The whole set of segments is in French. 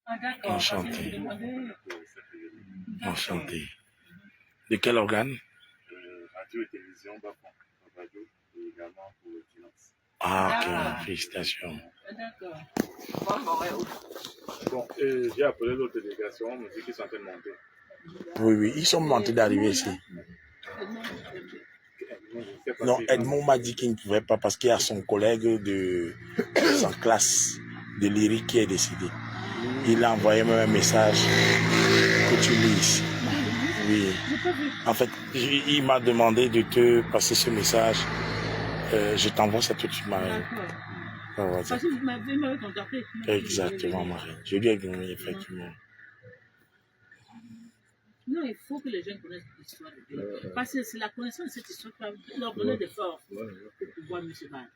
Ah, d'accord. Enchanté. Enchanté. De quel organe? Radio et télévision, radio et également pour les finances. Ah, ok, félicitations. D'accord. Bon, j'ai appelé l'autre délégation, on me dit qu'ils sont en train de monter. Oui, ils sont montés d'arriver ici. Non, Edmond m'a dit qu'il ne pouvait pas parce qu'il y a son collègue de sa classe de lyrique qui est décédé. Il a envoyé même un message que tu lises. Oui. En fait, il m'a demandé de te passer ce message. Je t'envoie ça tout de suite, Marie. Parce que vous m'avez contacté. Exactement, Marie. Je lui ai donné, effectivement. Non, il faut que les gens connaissent l'histoire du pays. Parce que c'est la connaissance de cette histoire qui va leur donner des forces pour pouvoir mieux se battre.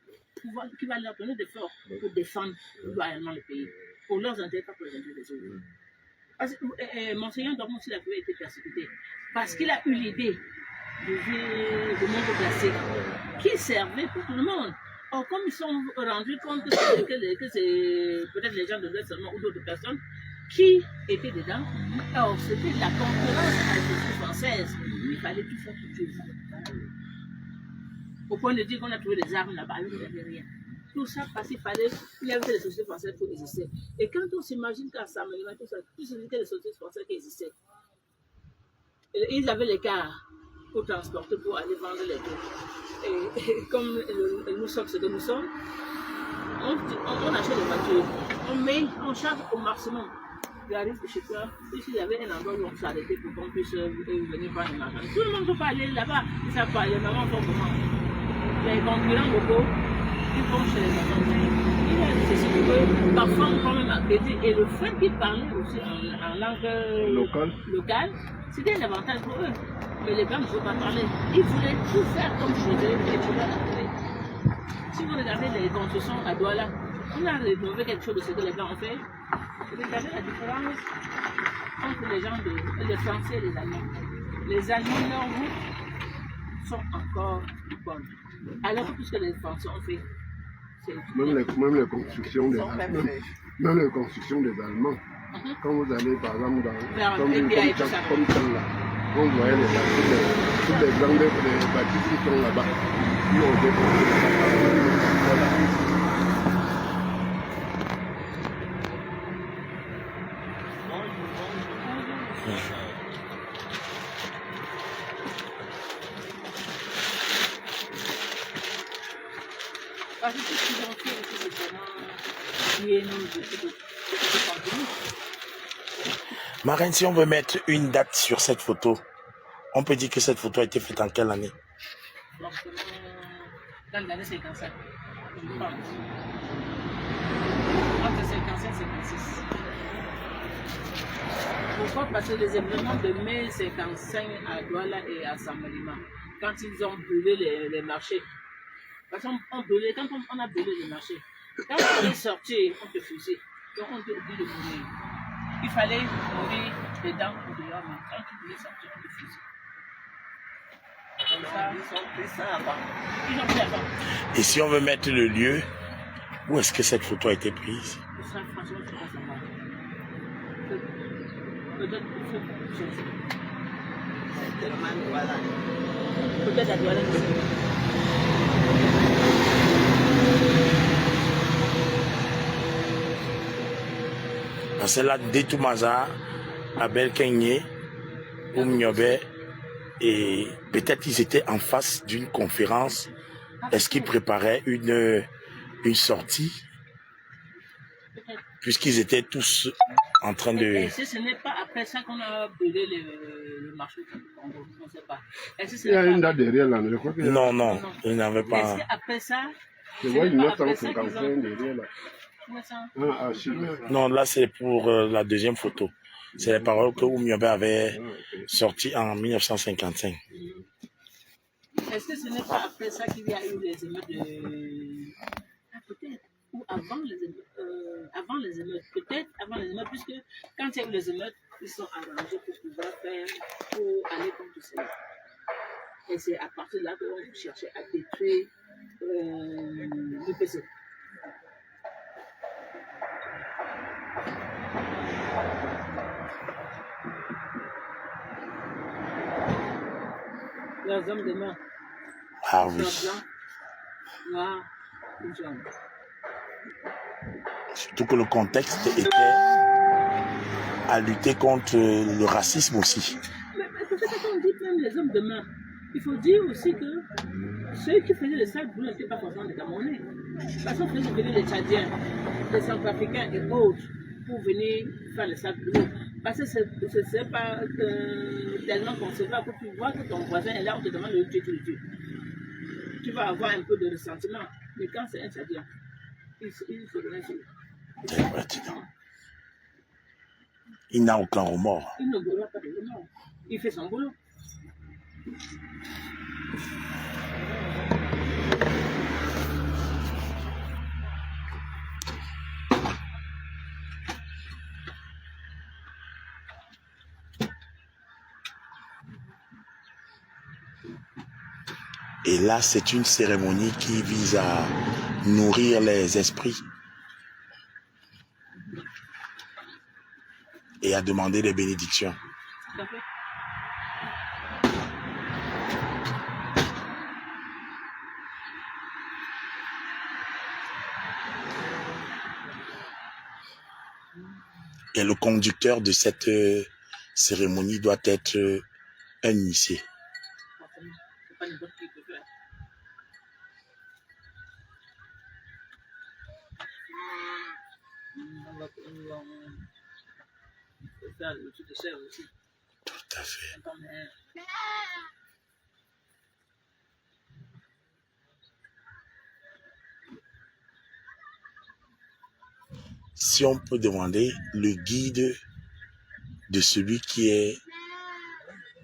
Qui va leur donner des forces pour défendre loyalement le pays. Pour leurs intérêts, pas pour les intérêts des autres. Parce que Monseigneur Dormont aussi a été persécuté. Parce qu'il a eu l'idée de monde classique qui servait pour tout le monde. Or, comme ils sont rendus compte que c'est peut-être les gens de l'Ouest seulement ou d'autres personnes qui étaient dedans, or c'était la concurrence à la société française. Il fallait tout faire pour tuer ça. Au point de dire qu'on a trouvé des armes là-bas, il n'y avait rien. Tout ça parce qu'il fallait, il y avait les sociétés françaises qui existaient. Et quand on s'imagine qu'à Saint-Mélimène, tout ça, tout c'était les sociétés françaises qui existaient. Et ils avaient les cars pour transporter, pour aller vendre les trucs. Et comme nous sommes ce que nous sommes, on achète des voitures, on charge au maximum. Il arrive chez toi, s'il y avait un endroit où on s'arrêtait pour qu'on puisse venir prendre les marchandises. Tout le monde ne peut pas aller là-bas, ils ne savent pas, les mamans font comment. Les concurrents locaux, ils vont chez les mamans. C'est ce que parfois on prend même à crédit. Et le fait qu'ils parlaient aussi en langue locale, c'était un avantage pour eux. Mais les Blancs ne veulent pas parler. Ils voulaient tout faire comme chez eux et tu vas trouver. Si vous regardez les constructions à Douala, on a rénové quelque chose de ce que les Blancs ont fait. Regardez la différence entre les Français et les Allemands. Les Allemands, leurs routes sont encore bonnes. Alors que tout ce que les Français ont fait, même les constructions des Allemands. Même les constructions des Allemands. Quand vous allez par exemple comme celle-là, on voyait toutes les grandes bâtisses qui sont là-bas, qui ont été construites. Parce que ce qu'ils ont fait, c'est vraiment Marraine, si on veut mettre une date sur cette photo, on peut dire que cette photo a été faite en quelle année? Dans l'année 55. Entre 55 et 56. Pourquoi? Parce que les événements de mai 55 à Douala et à Saint-Mélimène, quand ils ont brûlé les marchés, parce qu'on brûlait, quand on a brûlé les marchés, quand on est sorti, on te fusille. Donc on te dit de mourir. Il fallait mourir dedans ou dehors, mais quand tu voulais sortir, on te fusille. Comme ça, ils ont fait ça avant. Ils ont fait avant. Et si on veut mettre le lieu, où est-ce que cette photo a été prise? Ça, franchement, je ne sais pas savoir. Peut-être qu'il faut chercher. C'est tellement Douala. Peut-être à Douala. C'est là, Détoumaza, Abel Kenye, Oumniobe, et peut-être ils étaient en face d'une conférence. Est-ce qu'ils préparaient une sortie? Puisqu'ils étaient tous en train de... Et si ce n'est pas après ça qu'on a brûlé le marché du Congo, on ne sait pas. Il y a une date derrière là, je crois que... Non, il n'avait pas... Est-ce qu'après ça... Je vois une 1955 derrière là. Non, là c'est pour la deuxième photo. C'est les paroles que Oumiobe avait sorties en 1955. Est-ce que ce n'est pas après ça qu'il y a eu les émeutes de... Ah, peut-être. Ou avant les émeutes. Peut-être avant les émeutes, puisque quand il y a eu les émeutes, ils sont arrangés pour pouvoir pour aller contre cela. Et c'est à partir de là qu'on cherchait à détruire le PC. Leurs hommes de main. Ah oui. Blanc, noir ou jaune. Surtout que le contexte était à lutter contre le racisme aussi. Mais c'est ça qu'on dit même les hommes de main. Il faut dire aussi que ceux qui faisaient le sale boulot n'étaient pas forcément des Camerounais. Parce qu'on faisait venir les Tchadiens, les Centrafricains et autres pour venir faire le sale boulot. Parce que c'est pas tellement concevable que tu vois que ton voisin est là, on te demande de le tuer, tu le tues. Tu vas avoir un peu de ressentiment. Mais quand c'est un Tchadien, il se connaît sur lui. C'est pertinent. Il n'a aucun remords. Il ne boulot pas de remords. Il fait son boulot. Et là, c'est une cérémonie qui vise à nourrir les esprits et à demander des bénédictions. Tout à fait. Et le conducteur de cette cérémonie doit être un initié. C'est pas n'importe qui peut faire. On va faire le truc de chèvre aussi. Tout à fait. Si on peut demander le guide de celui qui est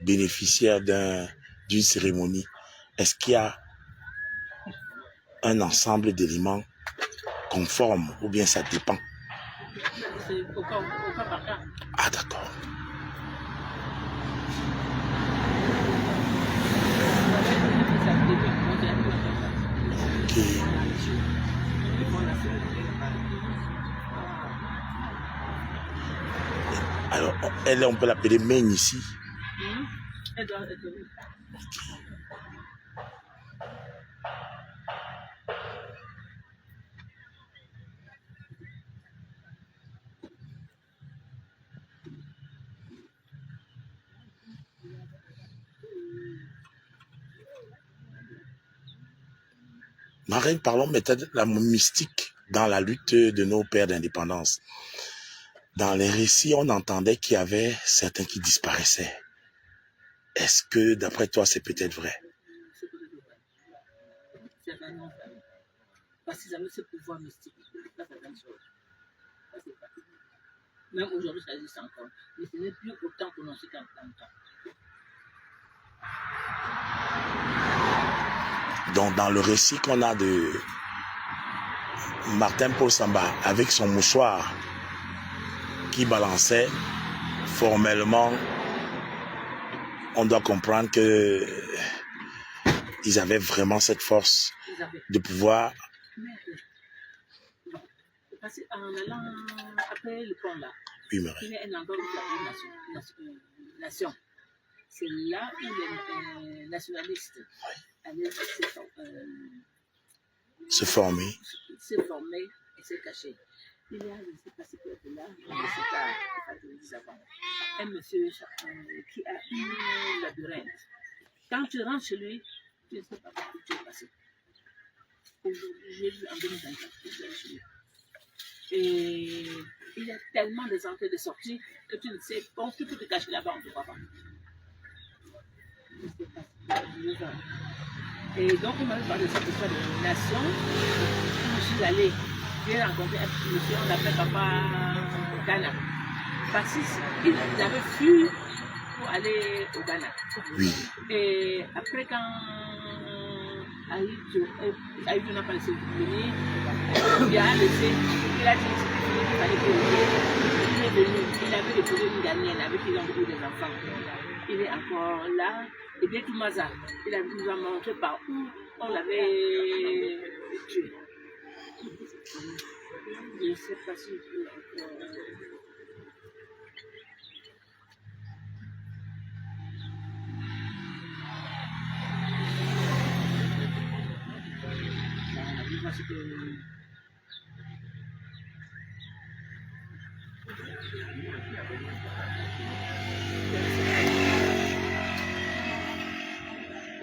bénéficiaire d'une cérémonie, est-ce qu'il y a un ensemble d'éléments conformes ou bien ça dépend? C'est au cas par cas. Ah d'accord. Ok. Alors, elle, on peut l'appeler main ici. Elle doit être oui. Marraine, parlons maintenant de la mystique dans la lutte de nos pères d'indépendance. Dans les récits, on entendait qu'il y avait certains qui disparaissaient. Est-ce que, d'après toi, c'est peut-être vrai? C'est peut-être vrai. C'est vraiment vrai. Parce qu'ils avaient ce pouvoir mystique. Ça, c'est une chose. Ça, c'est pas. Même aujourd'hui, ça existe encore. Mais ce n'est plus autant prononcé qu'en temps. Donc, dans le récit qu'on a de Martin Paul Samba, avec son mouchoir qui balançait formellement, on doit comprendre que ils avaient vraiment cette force de pouvoir. Parce qu'en allant après le pont là, Oui, il y a un endroit où il y a une nation. C'est là où les nationalistes allaient se former et se cacher. Il y a, je ne sais pas si c'est là, je ne sais pas, je le dis avant, un monsieur qui a une labyrinthe. Quand tu rentres chez lui, tu ne sais pas où tu es passé. J'ai vu en 2024, je suis allé chez lui. Et il y a tellement des entrées et des sorties que tu ne sais pas, tu peux te cacher là-bas, on ne te voit pas. Et donc, on m'avait parlé de cette histoire de nation. Je suis allée, j'ai rencontré un petit monsieur, on l'appelle Papa Ghana. Parce qu'il avait fui pour aller au Ghana. Oui. Et après, quand Aïdou n'a pas laissé venir, il a laissé, il a dit qu'il fallait qu'il il est venu, il avait épousé une Ghanéenne avec qui ils ont eu des enfants. Il est encore là. Et bien Toumaza, il nous a montré par où on l'avait tué. Je ne sais pas si parce que...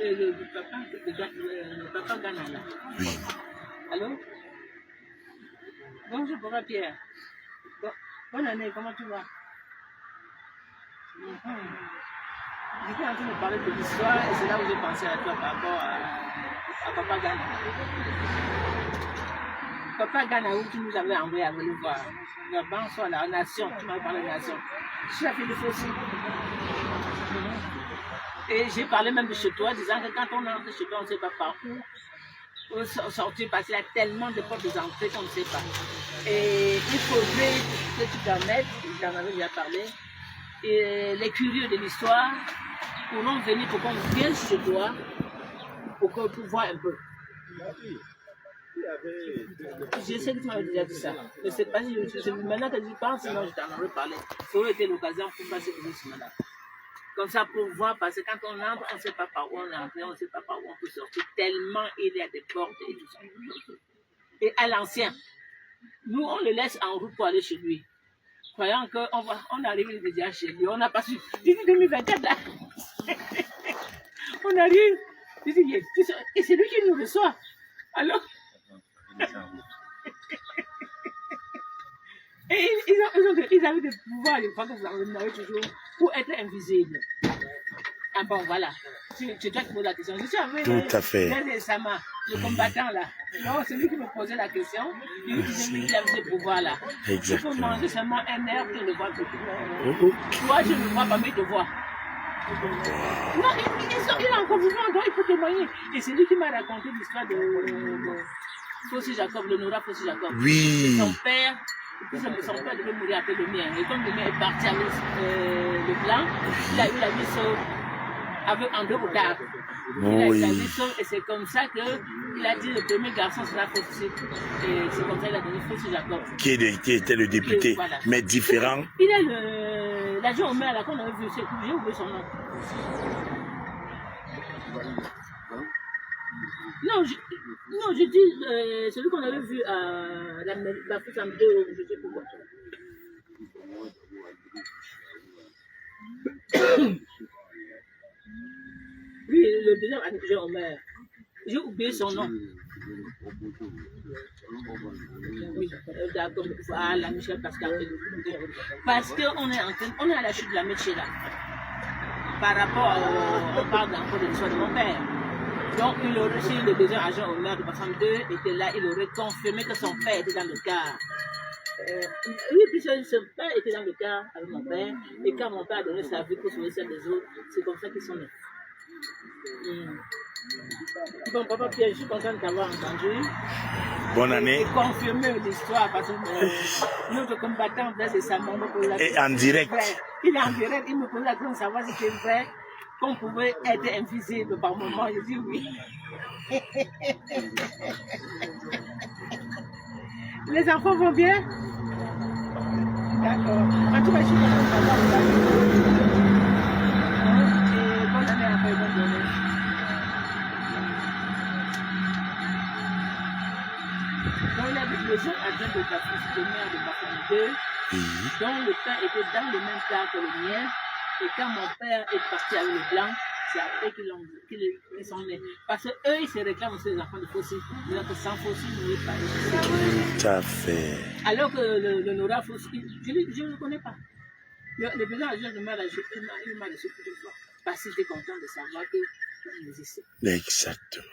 Le papa Ghana là. Oui. Allô? Bonjour, papa Pierre. Bonne année, comment tu vas? J'étais en train de parler de l'histoire et c'est là où j'ai pensé à toi par rapport à Papa Ghana. Papa Ghana, où tu nous avais envoyé à venir voir. La banque soit la nation, tu m'as parlé de la nation. Je suis la fille de Fossi. Et j'ai parlé même de chez toi, disant que quand on entre chez toi, on ne sait pas par où sortir, parce qu'il y a tellement de portes d'entrée qu'on ne sait pas. Et il faudrait que tu permettes, j'en avais déjà parlé, et les curieux de l'histoire pourront venir pour qu'on vienne chez toi, pour qu'on puisse voir un peu. Je sais que tu m'avais déjà dit ça, mais c'est pas si maintenant que tu penses, sinon je t'en aurais parlé. Ça aurait été l'occasion pour passer ce moment-là. Comme ça, pour voir, parce que quand on entre, on ne sait pas par où on est entré, on ne sait pas par où on peut sortir, tellement il y a des portes et tout ça. Et à l'ancien, nous, on le laisse en route pour aller chez lui. Croyant qu'on arrive déjà chez lui, on n'a pas su. Je dis 2024 là. On arrive. Je dis, et c'est lui qui nous reçoit. Alors. Et ils avaient des pouvoirs, je crois que vous en avez toujours, pour être invisibles. Ah bon, voilà. C'est toi qui poses la question. Je suis avec Tout à fait. Le combattant là. Donc, c'est lui qui me posait la question. Il me disait, il avait des pouvoirs là. Exactement. Il faut manger seulement un air pour le voir tout. Toi, je ne le vois pas, mais il te voit. Non, il est en confusion, donc il faut témoigner. Et c'est lui qui m'a raconté l'histoire de Fossi Jacob, le Nora Fossi Jacob. Oui. Son père devait mourir après le mien. Et comme le mien est parti avec le blanc, il a eu la vie sauve en 2 retards. Il a eu la vie sauve et c'est comme ça qu'il a dit le premier garçon sera Fossi. Et c'est comme ça qu'il a donné Fossi Jacob. Qui était le député, voilà. Mais différent. Il est l'adjoint au maire là qu'on avait vu, j'ai oublié son nom. Non, je dis celui qu'on avait vu à la fête en 2, je sais pourquoi. Oui, le deuxième adjoint au maire. J'ai oublié son nom. Oui, d'accord, voilà, Michel Pascal. Parce qu'on est à la chute de la Méché là. Par rapport on parle encore de l'histoire de mon père. Donc, il aurait reçu le deuxième agent au maire de Bassam 2 était là, il aurait confirmé que son père était dans le car. Oui, puis son père était dans le car avec mon père, et quand mon père a donné sa vie pour sauver celle des autres, c'est comme ça qu'ils sont nés. Bon, papa Pierre, je suis content de t'avoir entendu. Bonne année. Et confirmer l'histoire, parce que notre combattant, c'est ça, on me pose la question. Et en direct. Il est en direct, il me pose la question de savoir si c'est vrai. Qu'on pouvait être invisible par moment, je dis oui. Les enfants vont bien? D'accord. En tout cas, je suis contente d'avoir et bonne année après, bonne journée. Donc, il y a le jeune adjoint de Bafousse, le maire de Bafousse 2, dont le père était dans le même cas que le mien. Et quand mon père est parti avec les Blancs, c'est après qu'ils sont nés. Parce qu'eux, ils se réclament aussi les enfants de Fossi. Donc sans Fossi, ils n'auraient pas été. Tout à fait. Alors que le Nora Fossi, je ne le connais pas. Le président adjoint de maire, il m'a reçu plusieurs fois. Parce que j'étais content de savoir qu'il existait. Exactement.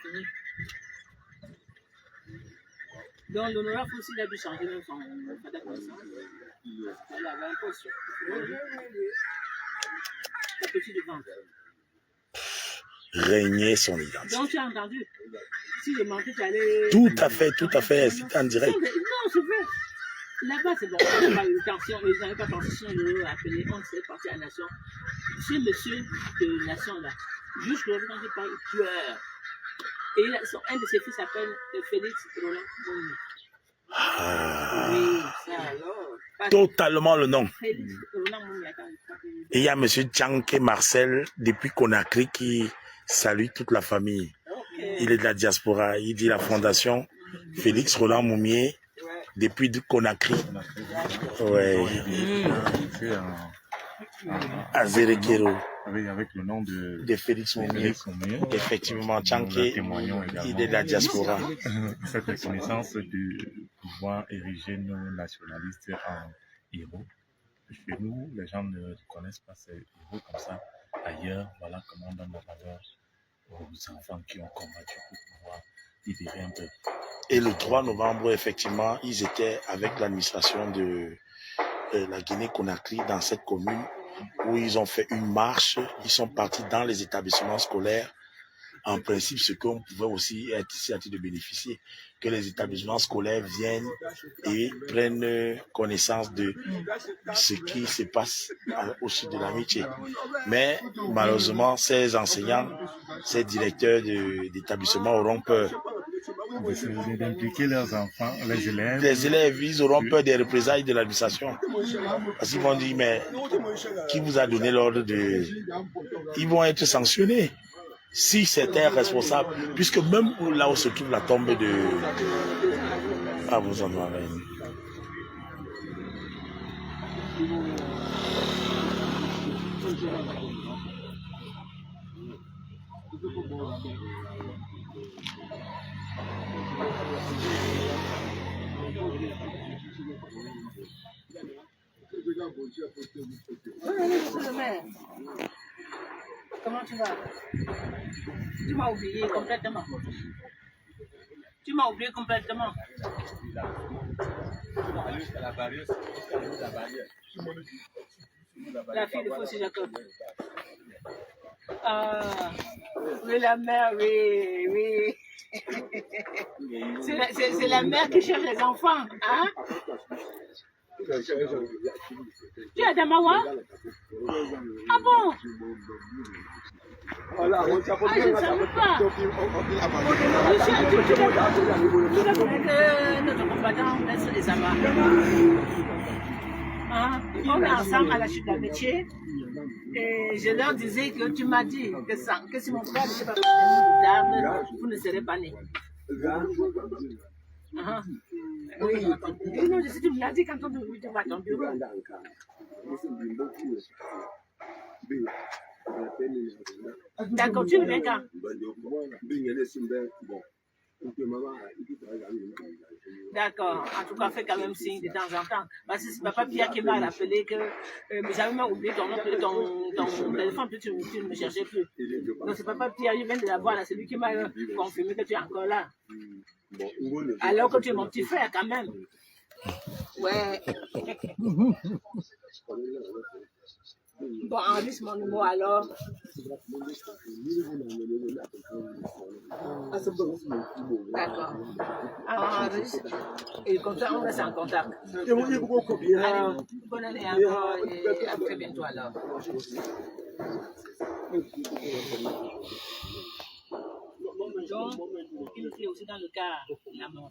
Donc le Nora Fossi, il a dû changer même son fada connaissance. Elle avait un poste. La petite vente. Régner son identité. Donc tu as entendu? Si je mentais, tu allais... Tout à fait, c'est en direct. Non, c'est vrai. Là-bas, c'est bon, on n'a pas eu tension, ils n'avaient pas pensé, sinon ils l'auraient appelé, on s'est parti à la nation. Ce monsieur de la nation là, jusqu'à quand il parle, il pleure. Et un de ses fils s'appelle Félix Roland Bonny. Oui, ça alors. Totalement le nom. Félix Roland Bonny, et il y a M. Tchanké Marcel, depuis Conakry, qui salue toute la famille. Okay. Il est de la diaspora. Il dit la fondation Félix Roland Moumier, depuis Conakry. Ouais. À Zérekero. Avec le nom de Félix Moumier. Effectivement, Tchanké, il est de la diaspora. Cette reconnaissance de pouvoir ériger nos nationalistes en héros. Chez nous, les gens ne reconnaissent pas ces héros comme ça. Ailleurs, voilà comment on donne la valeur aux enfants qui ont combattu pour pouvoir libérer un peu. Et le 3 novembre, effectivement, ils étaient avec l'administration de la Guinée-Conakry dans cette commune où ils ont fait une marche. Ils sont partis dans les établissements scolaires. En principe, ce qu'on pouvait aussi être ici à titre de bénéficier, que les établissements scolaires viennent et prennent connaissance de ce qui se passe au sud de l'amitié. Mais malheureusement, ces enseignants, ces directeurs d'établissements auront peur. D'impliquer leurs enfants, les élèves. Les élèves, ils auront peur des représailles de l'administration. Parce qu'ils vont dire, mais qui vous a donné l'ordre de... Ils vont être sanctionnés. Si c'était responsable, puisque même là où se trouve la tombe de... Ah, vous en avez. Comment tu vas? Tu m'as oublié complètement. Tu m'as oublié complètement. La fille de Fossi Jacob. Ah, oui, la mère, oui, oui. C'est la mère qui cherche les enfants, hein? Tu es à Damawa? Ah bon? Ah, je ne savais pas. Tu connais que notre combattant laisse les amas. Hein? On est ensemble à la chute d'Amitié. Et je leur disais que tu m'as dit que si mon frère n'était pas venu tard, vous ne serez pas nés. Oui. Et non, je sais, tu me l'as dit quand on te va à ton bureau. D'accord, tu viens quand? D'accord, en tout cas, fais quand même signe de temps en temps. Parce que c'est Papa Pierre qui m'a rappelé que j'avais même oublié ton téléphone, puis tu ne me cherchais plus. Donc c'est Papa Pierre, je viens de l'avoir là, c'est lui qui m'a confirmé que tu es encore là. Alors que tu es mon petit frère quand même. Ouais. Bon, enregistre mon numéro alors. D'accord. Et comme ça, on reste en contact. Allez, bonne année encore et à très bientôt alors. Donc, il était aussi dans le cas de la mort.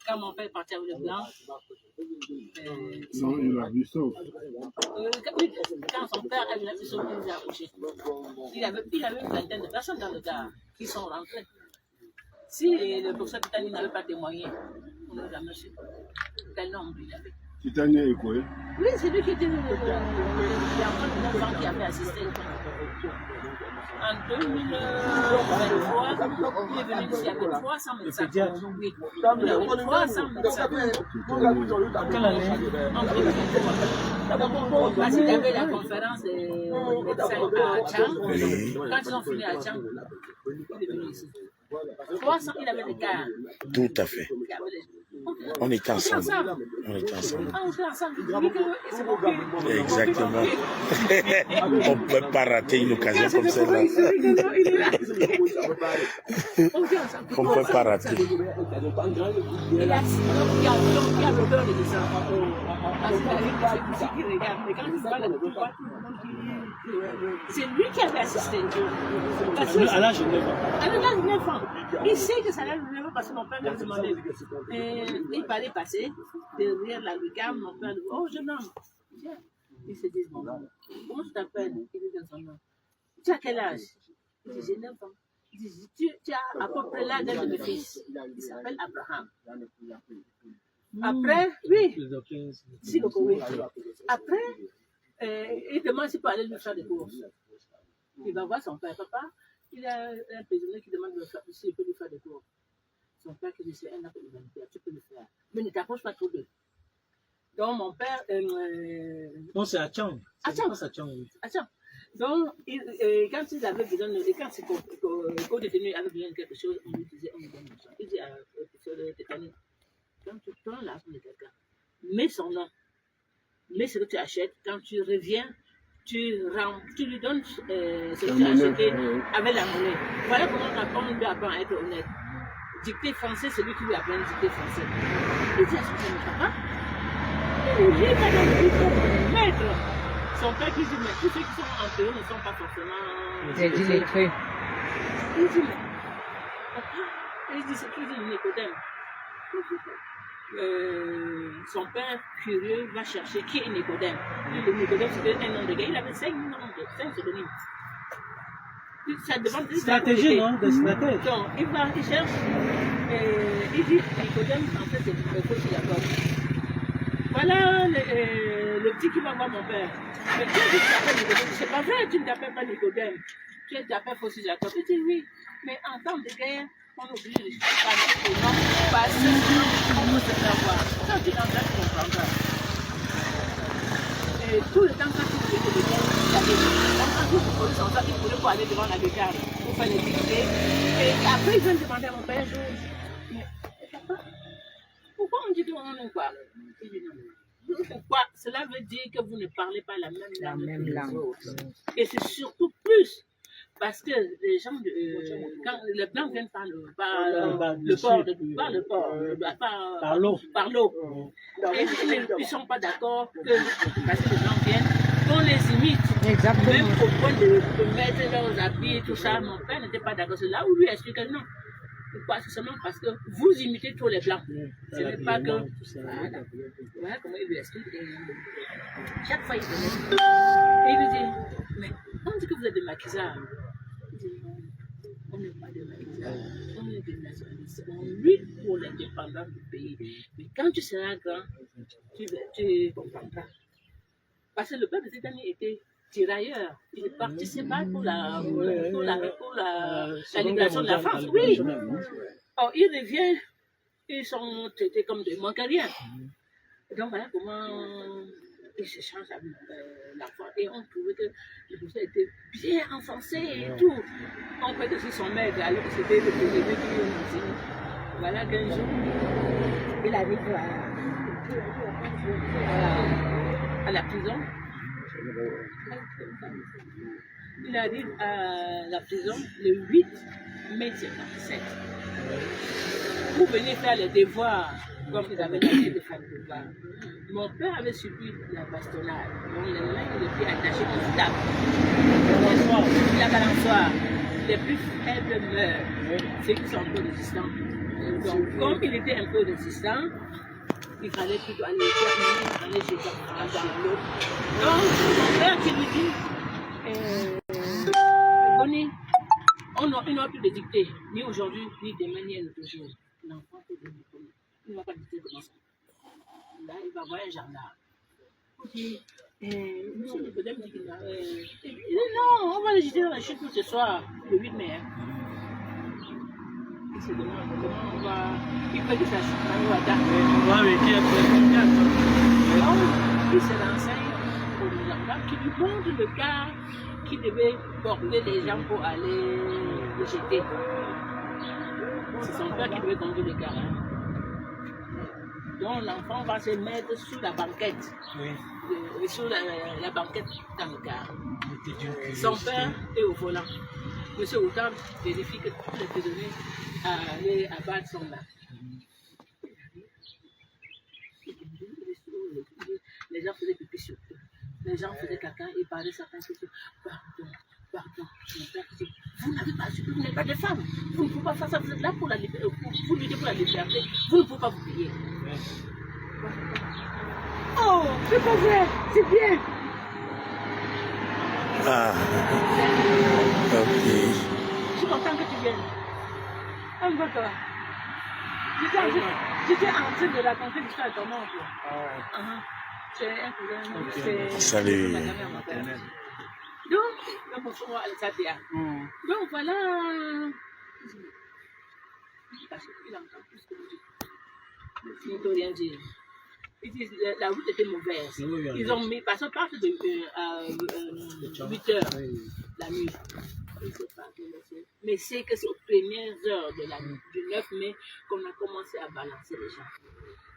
Quand mon père est parti avec le blanc, non, il a vu ça. Quand son père a vu la personne qui nous a accouchés, il avait une vingtaine de personnes dans le gare qui sont rentrées. Si le professeur Titani n'avait pas témoigné, on n'aurait jamais su quel nombre il avait. Titani est quoi? Oui, c'est lui qui était l'enfant de 9 ans qui avait assisté. En 2023, il est venu ici avec 300 médecins. Oui, il avait 300 médecins. En quelle année? En 2023. Parce qu'il y avait la conférence des médecins à Tchang. Quand ils ont fini à Tchang, il est venu ici. 300, il avait des cas. Tout à fait. On était ensemble. On était ensemble. Ah, on était ensemble. C'est mon père. Exactement. On ne peut pas rater une occasion comme celle-là. On ne peut pas rater. Il y a l'odeur de ça. Parce qu'il y a une musique qui regarde. Mais quand il se parle, c'est lui qui avait assisté. À l'âge de 9 ans. À l'âge de 9 ans. Il sait que ça allait le 9 ans parce que mon père lui a demandé. Il parlait passer derrière la lucarne. Mon père dit, oh jeune homme, viens. Il se dit, bon, comment tu t'appelles? Il dit dans son nom. Tu as quel âge? Il dit, j'ai 9 ans. Tu as à peu près là d'un de mes fils. Il s'appelle Abraham. Après, oui. Oui. Après, il demande s'il peut aller lui faire des courses. Il va voir son père. Papa, il a un prisonnier qui demande s'il peut lui faire des courses. Son père qui dit c'est un acte humanitaire, tu peux le faire. Mais ne t'approche pas trop d'eux. Donc mon père. Non, c'est à Tchang. À Tchang. Donc, quand ils avaient besoin de. Quand c'est co-détenu avait besoin de quelque chose, on lui disait on lui donne ça. Il dit à l'officier de détenu, quand tu prends l'argent de quelqu'un, mets son nom, mets ce que tu achètes, quand tu reviens, tu lui donnes ce que tu as acheté avec la monnaie. Voilà comment on lui apprend à être honnête. Dicter français, c'est lui qui lui apprend à dicter français. Il dit à son papa, il est pas dans le maître. Son père qui dit, mais tous ceux qui sont en théorie ne sont pas forcément. J'ai dit les trucs. Il dit, mais papa, il dit, c'est plus une Nicodème. Son père, curieux, va chercher qui est Nicodème. Le Nicodème, c'était un nom de gars. Il avait 5 pseudonymes. Ça demande de stratégie, non? De stratégie. Donc, il cherche, il dit, Nicodème, en fait, c'est le faux Jacob. Voilà le petit qui va voir mon père. Mais tu as dit que tu t'appelles Nicodème. C'est pas vrai, tu ne t'appelles pas Nicodème. Tu t'appelles Fossi Jacob. Il dit oui, mais en temps de guerre, on oblige de parler au nom parce que sinon on peut se faire voir. Quand tu l'entends, tu comprendras. Et tout le temps, quand tu veux que le gars, quand tu peux son temps, il pourrait pas aller devant la décharge pour faire les dictées. Et après, il vient demander à mon père un jour, mais papa, pourquoi on dit qu'on est quoi? Il dit non. Pourquoi? Cela veut dire que vous ne parlez pas la même langue. Et c'est surtout plus parce que les gens, quand les Blancs viennent par l'eau. Et ils ne sont pas d'accord que parce que les Blancs viennent, qu'on les imite. Exactement. Même au point de mettre leurs habits et tout ça, mon père n'était pas d'accord. C'est là où lui explique que non. Pourquoi? C'est seulement parce que vous imitez trop les Blancs. Ce n'est pas que. Voilà comment il lui explique. Chaque fois, il venait. Et il lui dit, mais on dit que vous êtes des maquisards. Il dit, non, on n'est pas des maquisards. On est des nationalistes. On lutte pour l'indépendance du pays. Mais quand tu seras grand, tu comprendras. Parce que le peuple des États-Unis était tirailleur. Il est parti se battre pour la libération de la France. Oui. Or, il revient, ils sont traités comme des manqueriens. Donc voilà comment ils se changent avec l'enfant. Et on trouvait que le professeur était bien enfoncé et tout. On croyait que c'est son maître, alors que c'était le président qui lui enseignait. Voilà qu'un jour, il arrive à la prison. Il arrive à la prison le 8 mai 1957 pour venir faire les devoirs, comme ils avaient l'habitude de faire les devoirs. Mon père avait subi la bastonnade, donc les mains et les pieds attachés au table. La balançoire, les plus faibles meurent, ceux qui sont un peu résistants. Donc, comme il était un peu résistant, il fallait plutôt aller terminer, il fallait jeter dans l'eau. Donc, mon père qui lui dit, Bonnie, il n'a plus de dictée, ni aujourd'hui, ni demain, ni un autre jour. L'enfant peut devenir connu. Il ne va pas dicter comme ça. Là, il va voir un gendarme. Il dit, monsieur le Godem dit qu'il a. Il dit, non, on va le jeter dans la chute ce soir, le 8 mai. Il se demande comment on va. Il fait que ça chute dans le Ouada. On va arrêter après. Donc, il se renseigne au gendarme qui lui montre le cas qui devait porter les gens pour aller le jeter. C'est son père qui devait conduire le gars. Donc l'enfant va se mettre sur la banquette. Oui. Sur la banquette dans le car. Son père est au volant. Monsieur Outam vérifie que tous les prisonniers allaient abattre son là. Les gens faisaient pipi sur eux. Les gens faisaient caca et parlaient certains choses. Pardon. Mon père dit, vous n'avez pas su, vous n'êtes pas des femmes. Vous ne pouvez pas faire ça, vous êtes là pour la liberté. Vous luttez pour la liberté. Vous ne pouvez pas vous plier. Oh, c'est pas vrai, c'est bien. Ah, ok. Je suis content que tu viennes. l'hygiène. On voit quoi. J'étais en train de raconter l'histoire de ton oncle. C'est un cousin. Salut. Donc voilà. Il entend tout ce que vous dites. Il ne peut rien dire. Ils disent la route était mauvaise. Ils ont mis, parce qu'on part de 8 heures la nuit. Mais c'est que c'est aux premières heures de la nuit, du 9 mai, qu'on a commencé à balancer les gens.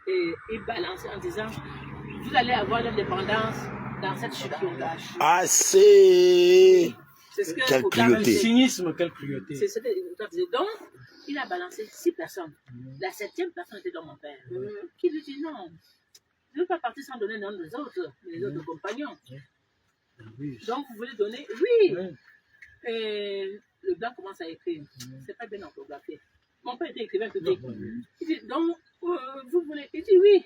Et ils balançaient en disant, vous allez avoir l'indépendance dans cette chute-là. Ah, c'est... C'est ce que Quelle cruauté. Cynisme, quelle cruauté. C'est ce que donc, il a balancé 6 personnes. La 7e personne était dans mon père, qui lui dit non. Je ne veux pas partir sans donner le nom des autres, les autres compagnons. Donc, vous voulez donner? Oui. Et le blanc commence à écrire. C'est pas bien orthographié. Mon père était écrivain public. Il dit, donc, vous voulez? Il dit oui.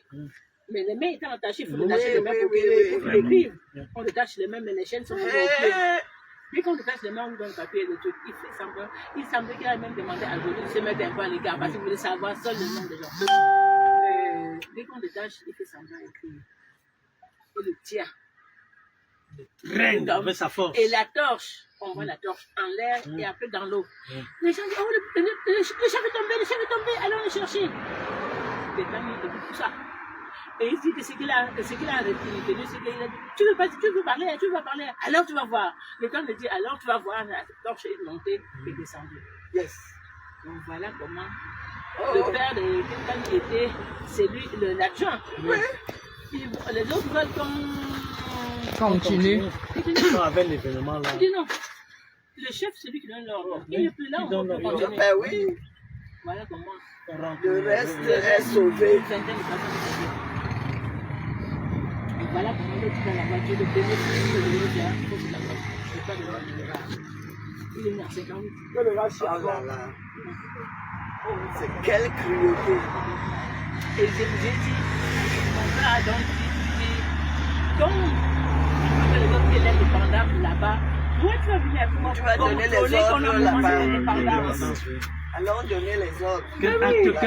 Mais les mains étaient attachées, il faut détacher les mains pour qu'il écrive. On détache les mains, mais les chaînes sont au pied. Dès qu'on détache les mains, on donne le papier et le truc. Il semblait qu'il a même demandé à Jolie de se mettre un peu à l'écart parce qu'il voulait savoir seul le nom des gens. Dès qu'on détache, il fait semblant d'écrire. Et le tient. Avec sa force. Et la torche, on voit la torche en l'air et après dans l'eau. Les gens disent, oh, le chef est tombé, allons le chercher. Les gens disent tout ça. Et il dit que ce qu'il a retenu, c'est qu'il a dit, tu veux parler, alors tu vas voir. Le temps de dire, alors tu vas voir, la torche est montée et descendue. Yes. Donc voilà comment le père de quelqu'un était, c'est lui, l'adjoint. Oui. Les autres veulent qu'on continue. Avec l'événement là. Il dit non. Le chef, c'est lui qui donne l'ordre. Il n'est plus là, on peut continuer. Ben oui. Voilà comment. Le reste est sauvé. Une vingtaine de personnes sont sauvées. Et voilà comment l'autre dans la voiture, le premier qui il faut que la voiture. Je ne sais pas de voir le rage. Il est né en 58. Le rage, oh là là. Oh, c'est quelle cruauté. Et j'ai dit, mon frère a donc dit, donc, les autres élèves de Pandam là-bas, moi tu vas venir avec moi, tu vas donner les ordres là-bas. Allons donner les ordres. Quel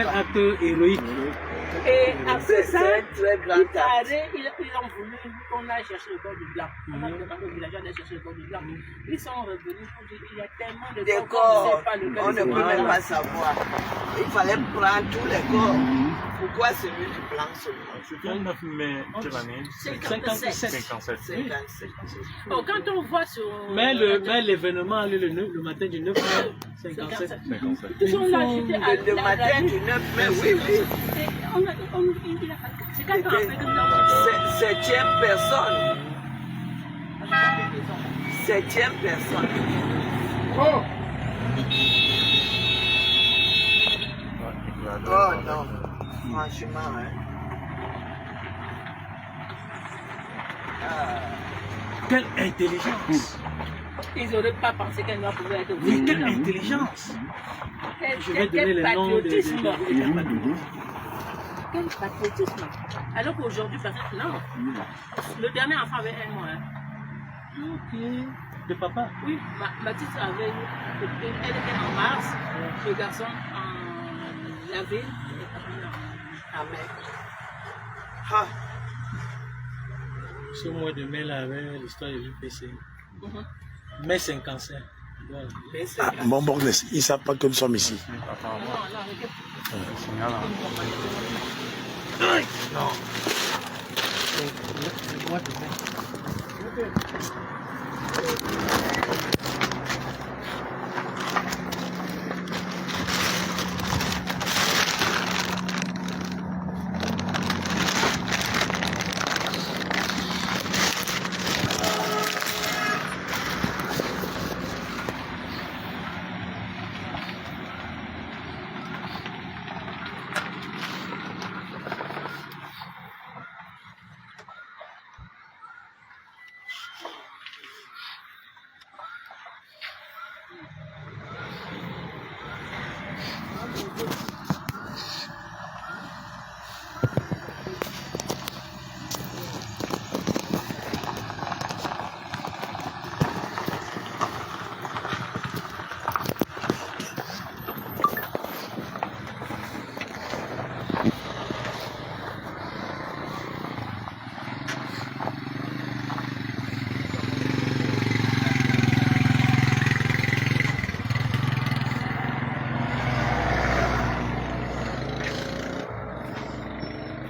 acte héroïque. Et après ça, très grand ils ont voulu qu'on aille chercher le corps du blanc. On a demandé aux villageois d'aller chercher le corps du blanc. Ils sont revenus pour dire qu'il y a tellement de corps on ne peut même pas savoir. Il fallait prendre tous les corps. Pourquoi celui du blanc seulement? C'était le 9 mai, quelle année? 57. Oh, quand on voit sur... Mais l'événement le matin du 9 mai, 57. Ils sont là, le matin du 9 mai, oui. C'est 4 ans après que nous avons... 7e personne. 7e personne. Oh! Oh non, franchement, hein. Quelle intelligence! Ils n'auraient pas pensé qu'elle doit pouvoir être oui, quelle intelligence! Je vais donner les noms de quel patriotisme! Alors qu'aujourd'hui, peut-être non. Le dernier enfant avait 1 mois. Ok. De papa? Oui, ma petite avait elle était en mars, le garçon en avril, en mai. Ah. Ce mois de mai là, avec l'histoire de l'UPC. Mai 55. Voilà. Bon, ils ne savent pas que nous sommes ici. Non. C'est le mois de mai.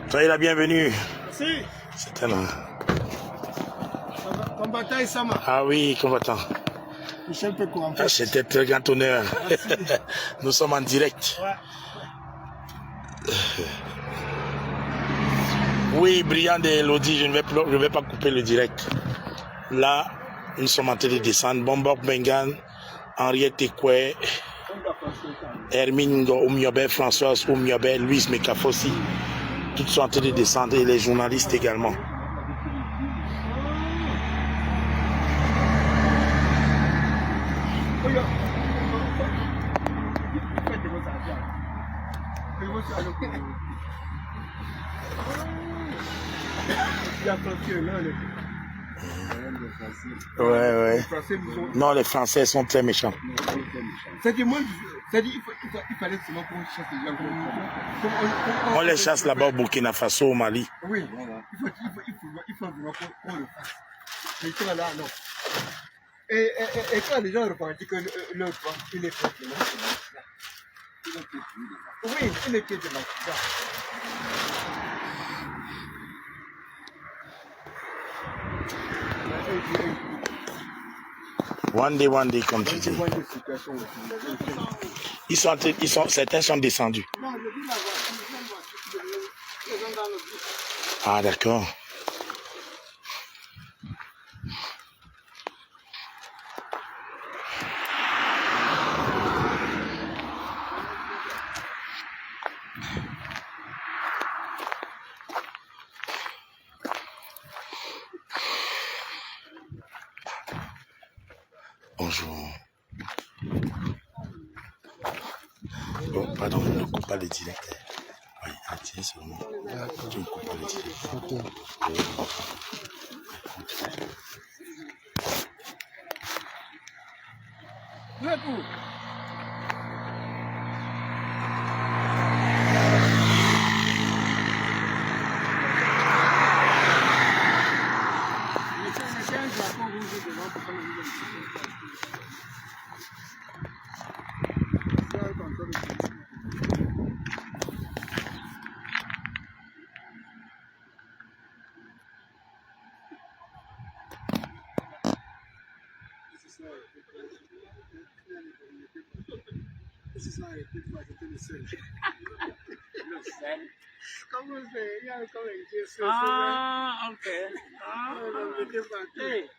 Soyez la bienvenue. Merci. C'est un... Combattant Isama. Ah oui, combattant. Michel Peko, en Ah, fait. c'était très grand honneur. Nous sommes en direct. Ouais. Oui, Briand et Elodie, je ne vais pas couper le direct. Là, nous sommes en train de descendre. Bombok Bengan, Henriette Ekwe, Hermine Oumiobe, Françoise Oumiobe, Louise Mekafossi. Toutes sont en train de descendre et les journalistes également. Ouais. Non, les Français sont très méchants. On les chasse là-bas au Burkina Faso, au Mali. Oui, voilà. Il faut vraiment qu'on le fasse. Mais ça, là, non. Et quand les gens repartent que l'autre, il est contre le oui, il est contre le One day, comme tu dis. Certains sont descendus. Ah, d'accord. Bonjour. Oh, pardon, ne coupe pas les directs. Oui, tiens seulement. Tu ne coupes pas les directs. Ah, ok. Ah, hey.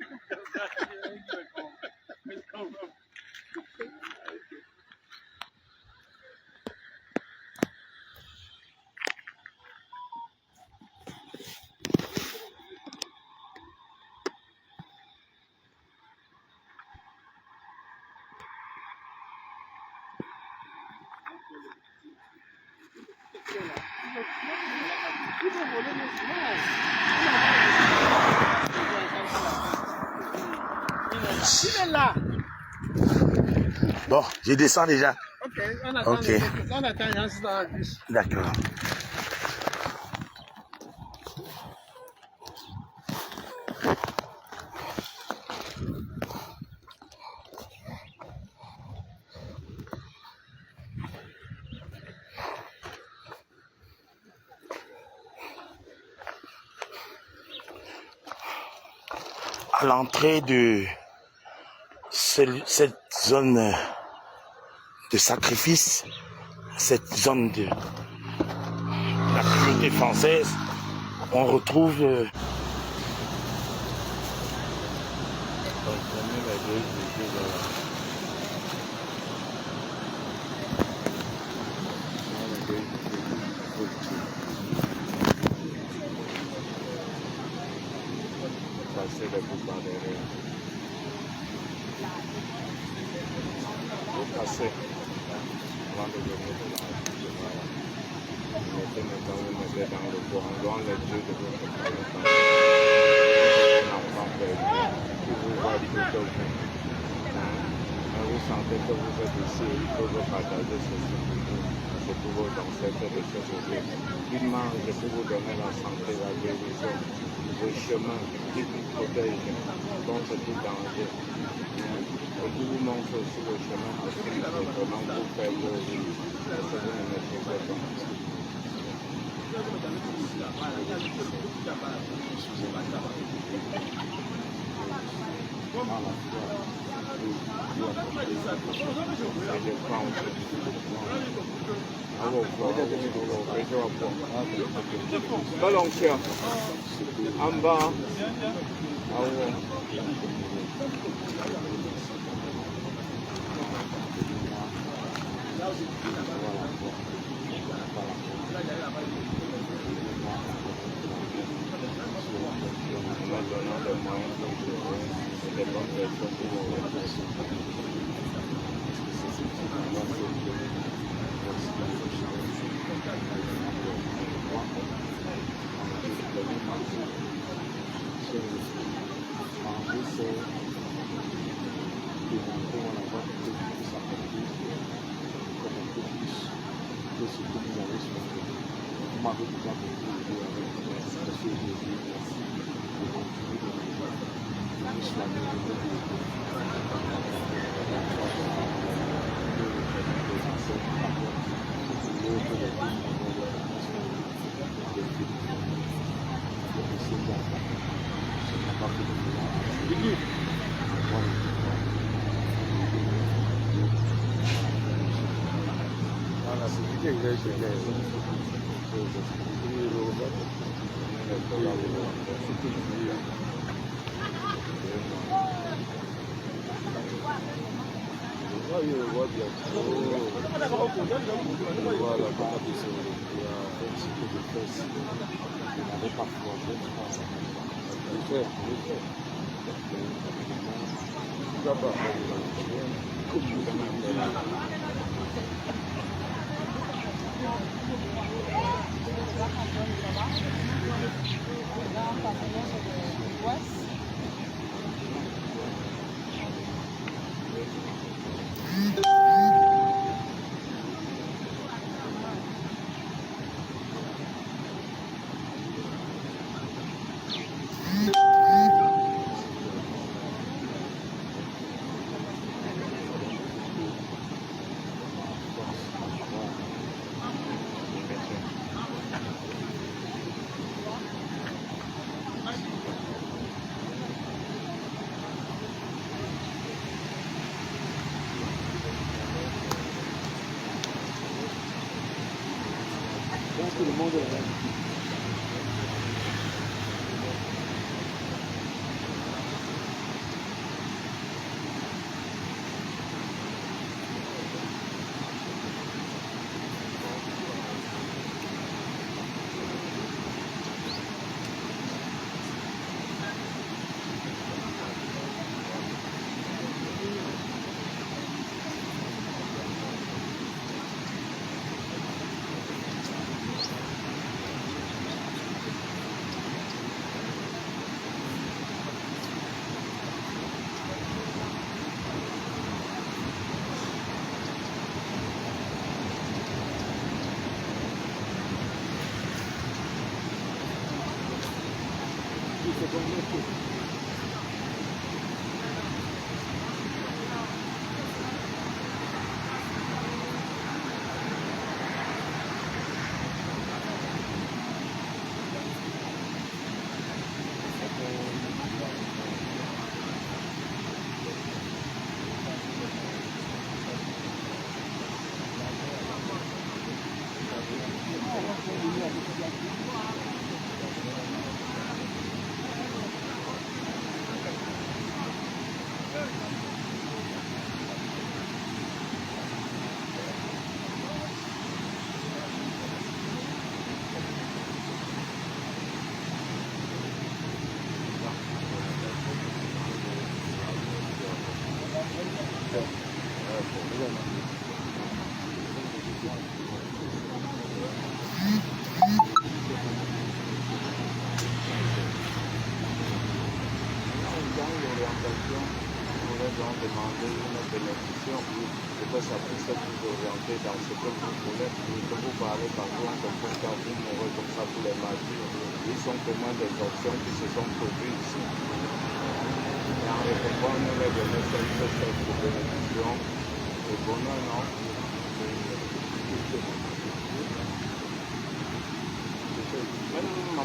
Bon, je descends déjà. Ok, on attend. Ok. On attend, on reste dans la bus. D'accord. À l'entrée de cette zone de sacrifice, cette zone de la communauté française, on retrouve vous sentez que vous êtes ici, il faut vous partager ceci pour vos ancêtres de ce côté. Vivement, je peux vous donner la santé, la guérison, le chemin qui vous protège contre tout danger. Et qui vous montre aussi le chemin à suivre, comment vous faire vos vies, parce que vous ne maîtrisez pas. Ballon en bas.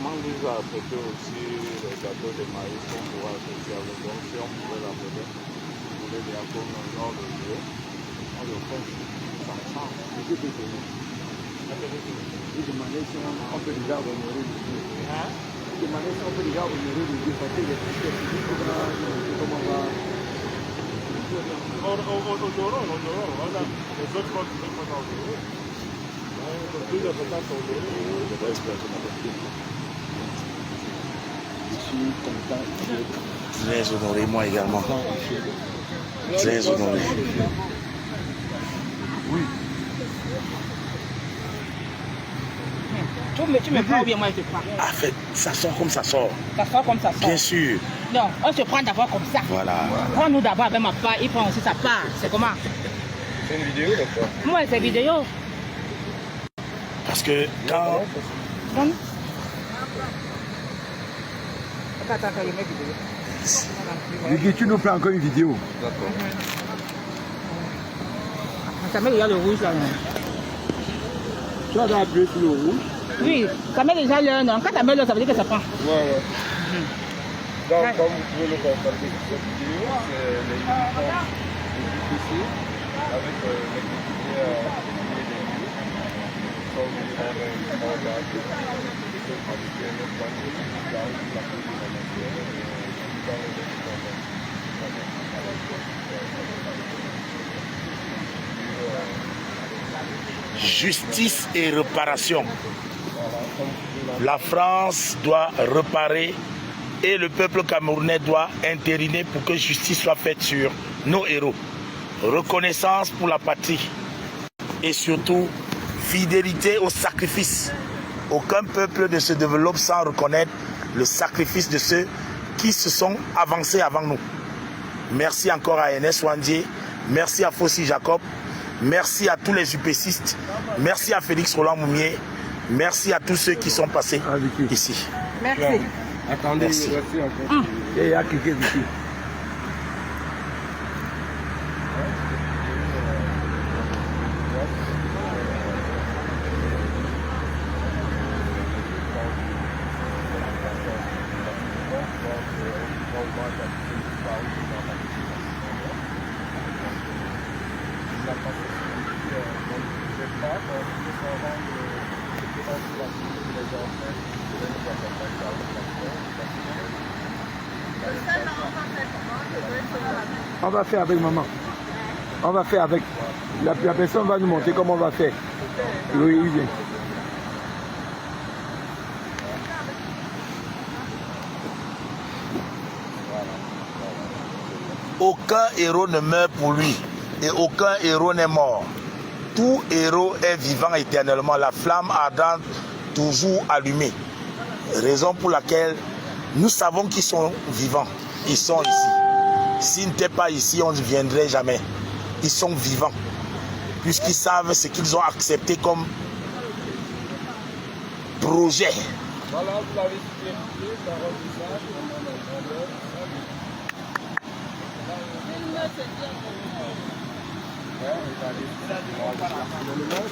maman vise à apporter aussi le gâteau de maïs qu'on pourra associer avec. Donc si on pouvait l'apporter, vous voulez bien comme lors de jouer, on le fait ensemble. Je demandais si on peut déjà honorer le Dieu. Je demandais si on peut déjà honorer le Dieu parce que les filles comment on va. On aura les autres modes de pas honorer. Plus important c'est honorer. Je vais espérer qu'on a je suis content. Très honoré, moi également. Très honoré. Oui. Tu me prends ou bien moi je te prends? En fait, ça sort comme ça sort. Ça sort comme ça sort. Bien sûr. Non, on se prend d'abord comme ça. Voilà. Prends-nous d'abord avec ma part, il prend aussi sa part. C'est comment? C'est une vidéo d'accord? Moi, c'est vidéo. Parce que quand... Attends, je mets vidéo. Guigui, tu nous prends encore une vidéo. D'accord. Ça met déjà le rouge là, non? Tu as appuyé sur le rouge. Oui, ça met déjà l'heure, non? Quand ça met l'heure, ça veut dire que ça prend. Ouais. Donc, comme vous pouvez le constater sur cette vidéo, c'est les uniformes ici, avec l'équipementier des lieux. Nous sommes venus dans un uniforme là, qui peut pratiquer le point de vue dans la cuisine amateur et dans les équipements. Justice et réparation. La France doit réparer et le peuple camerounais doit intériner pour que justice soit faite sur nos héros. Reconnaissance pour la patrie et surtout fidélité au sacrifice. Aucun peuple ne se développe sans reconnaître le sacrifice de ceux qui se sont avancés avant nous. Merci encore à NS Wandier, merci à Fossi Jacob, merci à tous les UPCistes, merci à Félix Roland Moumier, merci à tous ceux qui sont passés ici. Merci. Attendez, merci. Il y a quelqu'un ici. On va faire avec maman. On va faire avec. La personne va nous montrer comment on va faire. Oui, il vient. Aucun héros ne meurt pour lui et aucun héros n'est mort. Tout héros est vivant éternellement, la flamme ardente toujours allumée. Raison pour laquelle nous savons qu'ils sont vivants. Ils sont ici. S'ils n'étaient pas ici, on ne viendrait jamais. Ils sont vivants. Puisqu'ils savent ce qu'ils ont accepté comme projet. Voilà, vous l'avez expliqué, parole du sage.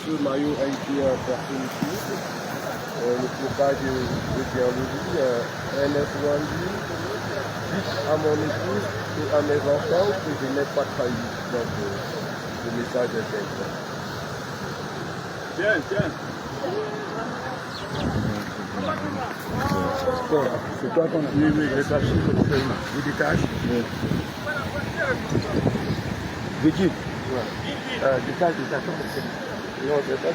Ce maillot a été porté ici. Le flocage de Pierre-Louis, NS Wandier, dites à mon épouse et à mes enfants que je n'ai pas trahi. Donc, le message est important. Tiens. C'est toi qu'on a. Oui, les tâches, les détaches. Vicky. Détache. Non, c'est pas.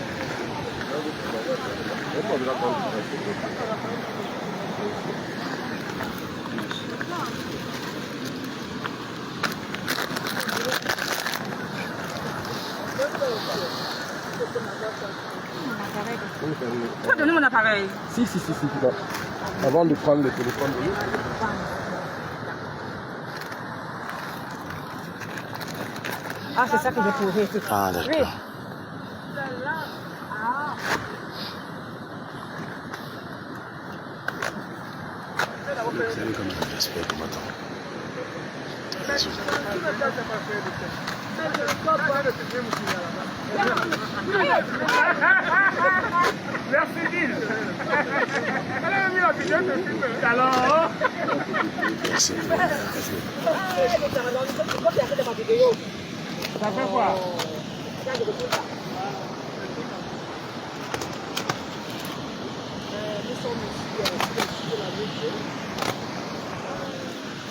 Tu peux donner mon appareil? Si. Bon. Avant de prendre le téléphone de l'autre. Ah, c'est ça que j'ai posé. Ah, d'accord. Oui. J'espère qu'on m'attend. Merci Gilles. Merci. Ça fait quoi?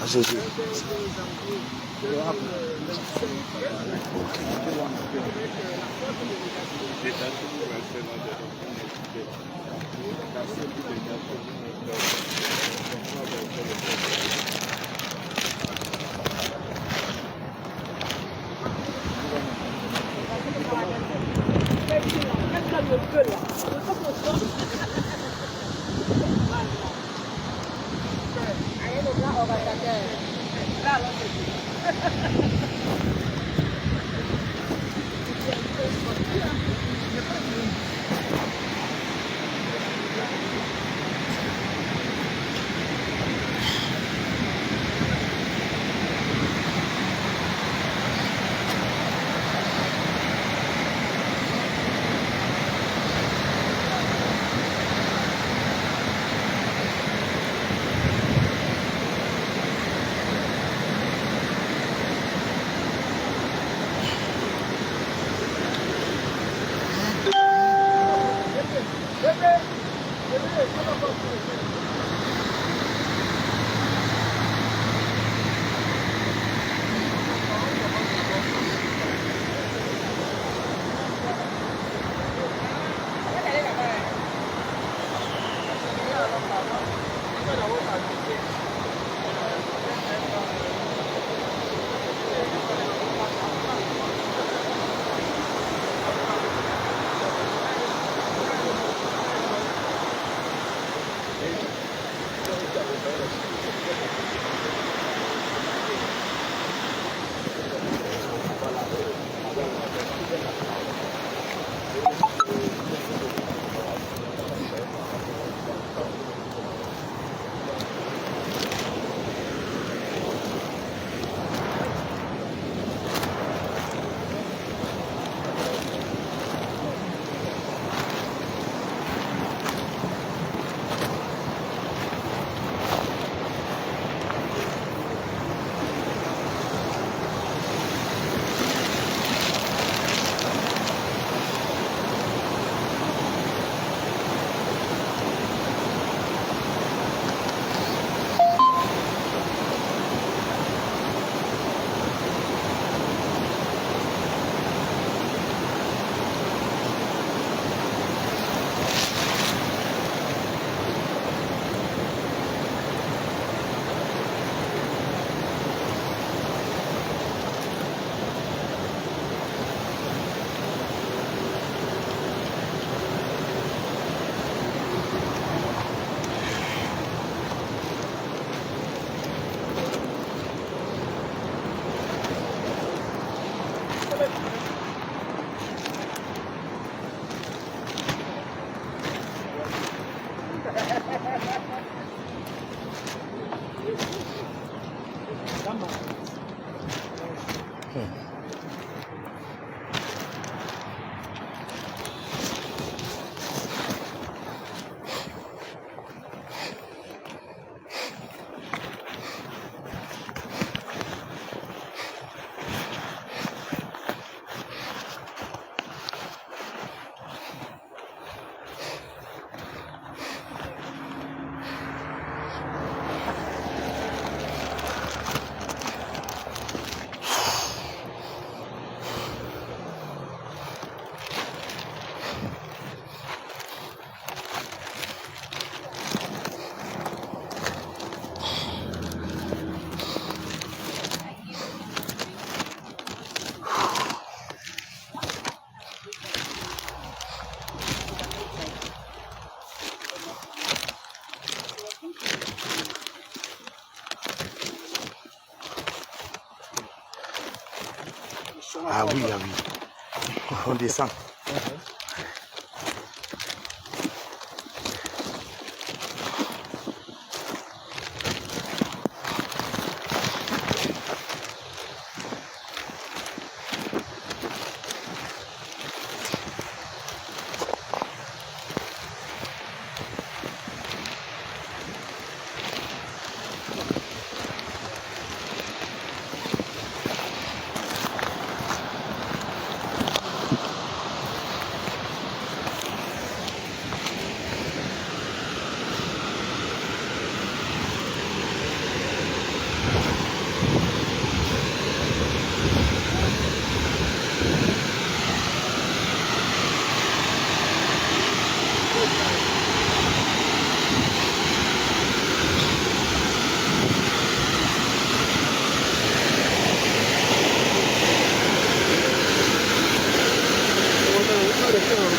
Ah, Jésus. Ah oui, ah oui. On descend.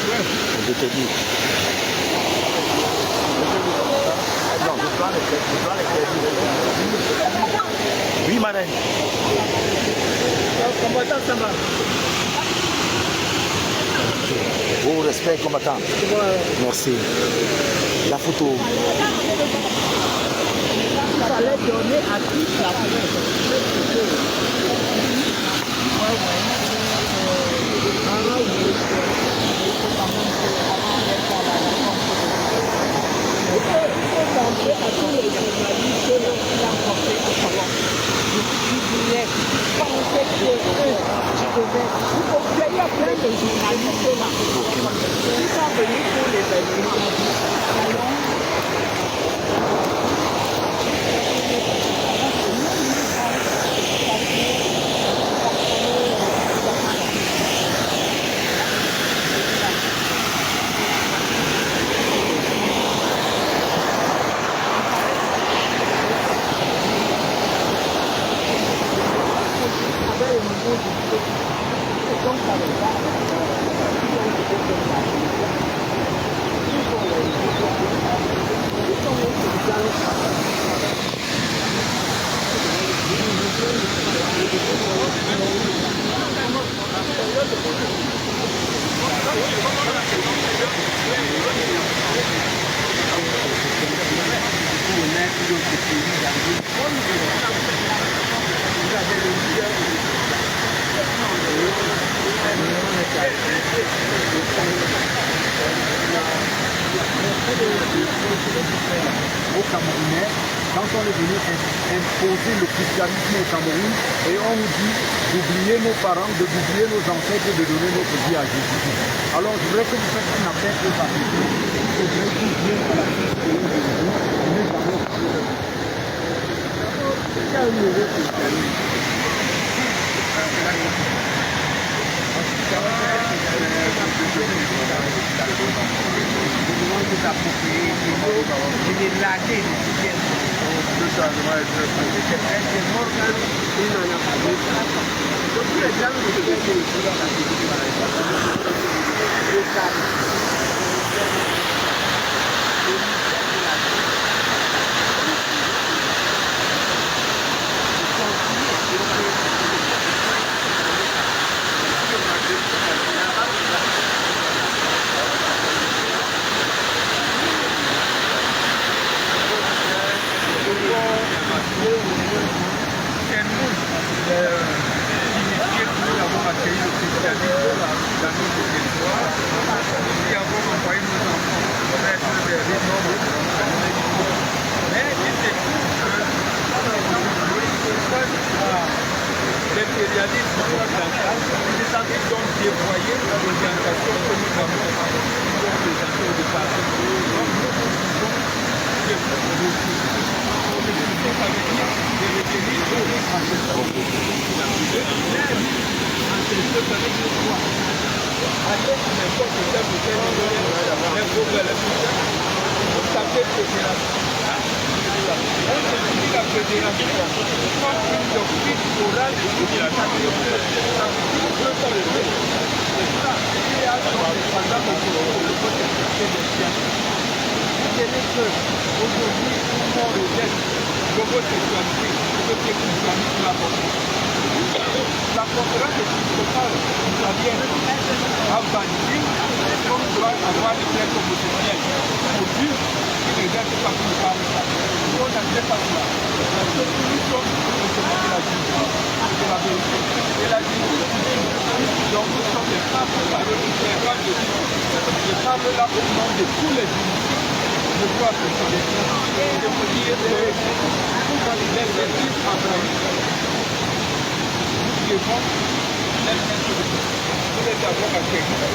Je te dis. Oui, Mané. Combattant, ça va. Au respect, combattant. Merci. La photo. Il fallait donner à tous la il y a plein de journalistes là. Ils sont venus pour les événements. Au Camerounais, quand on est venu imposer le christianisme au Cameroun, et on nous dit d'oublier nos parents, d'oublier nos ancêtres et de donner notre vie à Jésus. Alors je voudrais que vous fassiez un appel aux Africains. Il faudrait qu'ils viennent à la Christ de Jésus, mais dans notre vie. Il y a une nouvelle christianisme. L'impérialisme occidental, ils sont dévoyés dans l'orientation que nous avons présentée au départ. Donc nous disons que ça veut dire de retenir aux ancêtres. Ancêtres avec le droit. Avec n'importe quel modèle, un problème, vous savez que c'est la on se dit la fédération comme une doctrine orale et communicative. Ça veut dire c'est ça. Il y a pendant le côté des sciences. Quel est que aujourd'hui, tout le monde rejette l'homosexualité, le côté islamique la la conférence épiscopale italienne a validé qu'on doit avoir des traits homosexuels pour dire qu'ils ne restent pas pour parler ça. On n'accepte pas cela. Parce que nous sommes justement de la justice, de la vérité. Et la justice divine. Donc nous sommes des femmes par le pouvoir de Dieu. Je parle là au nom de tous les initiés. Je crois que c'est des choses. Je peux dire que l'exercice abrahamique, nous devons les avoir à quelqu'un.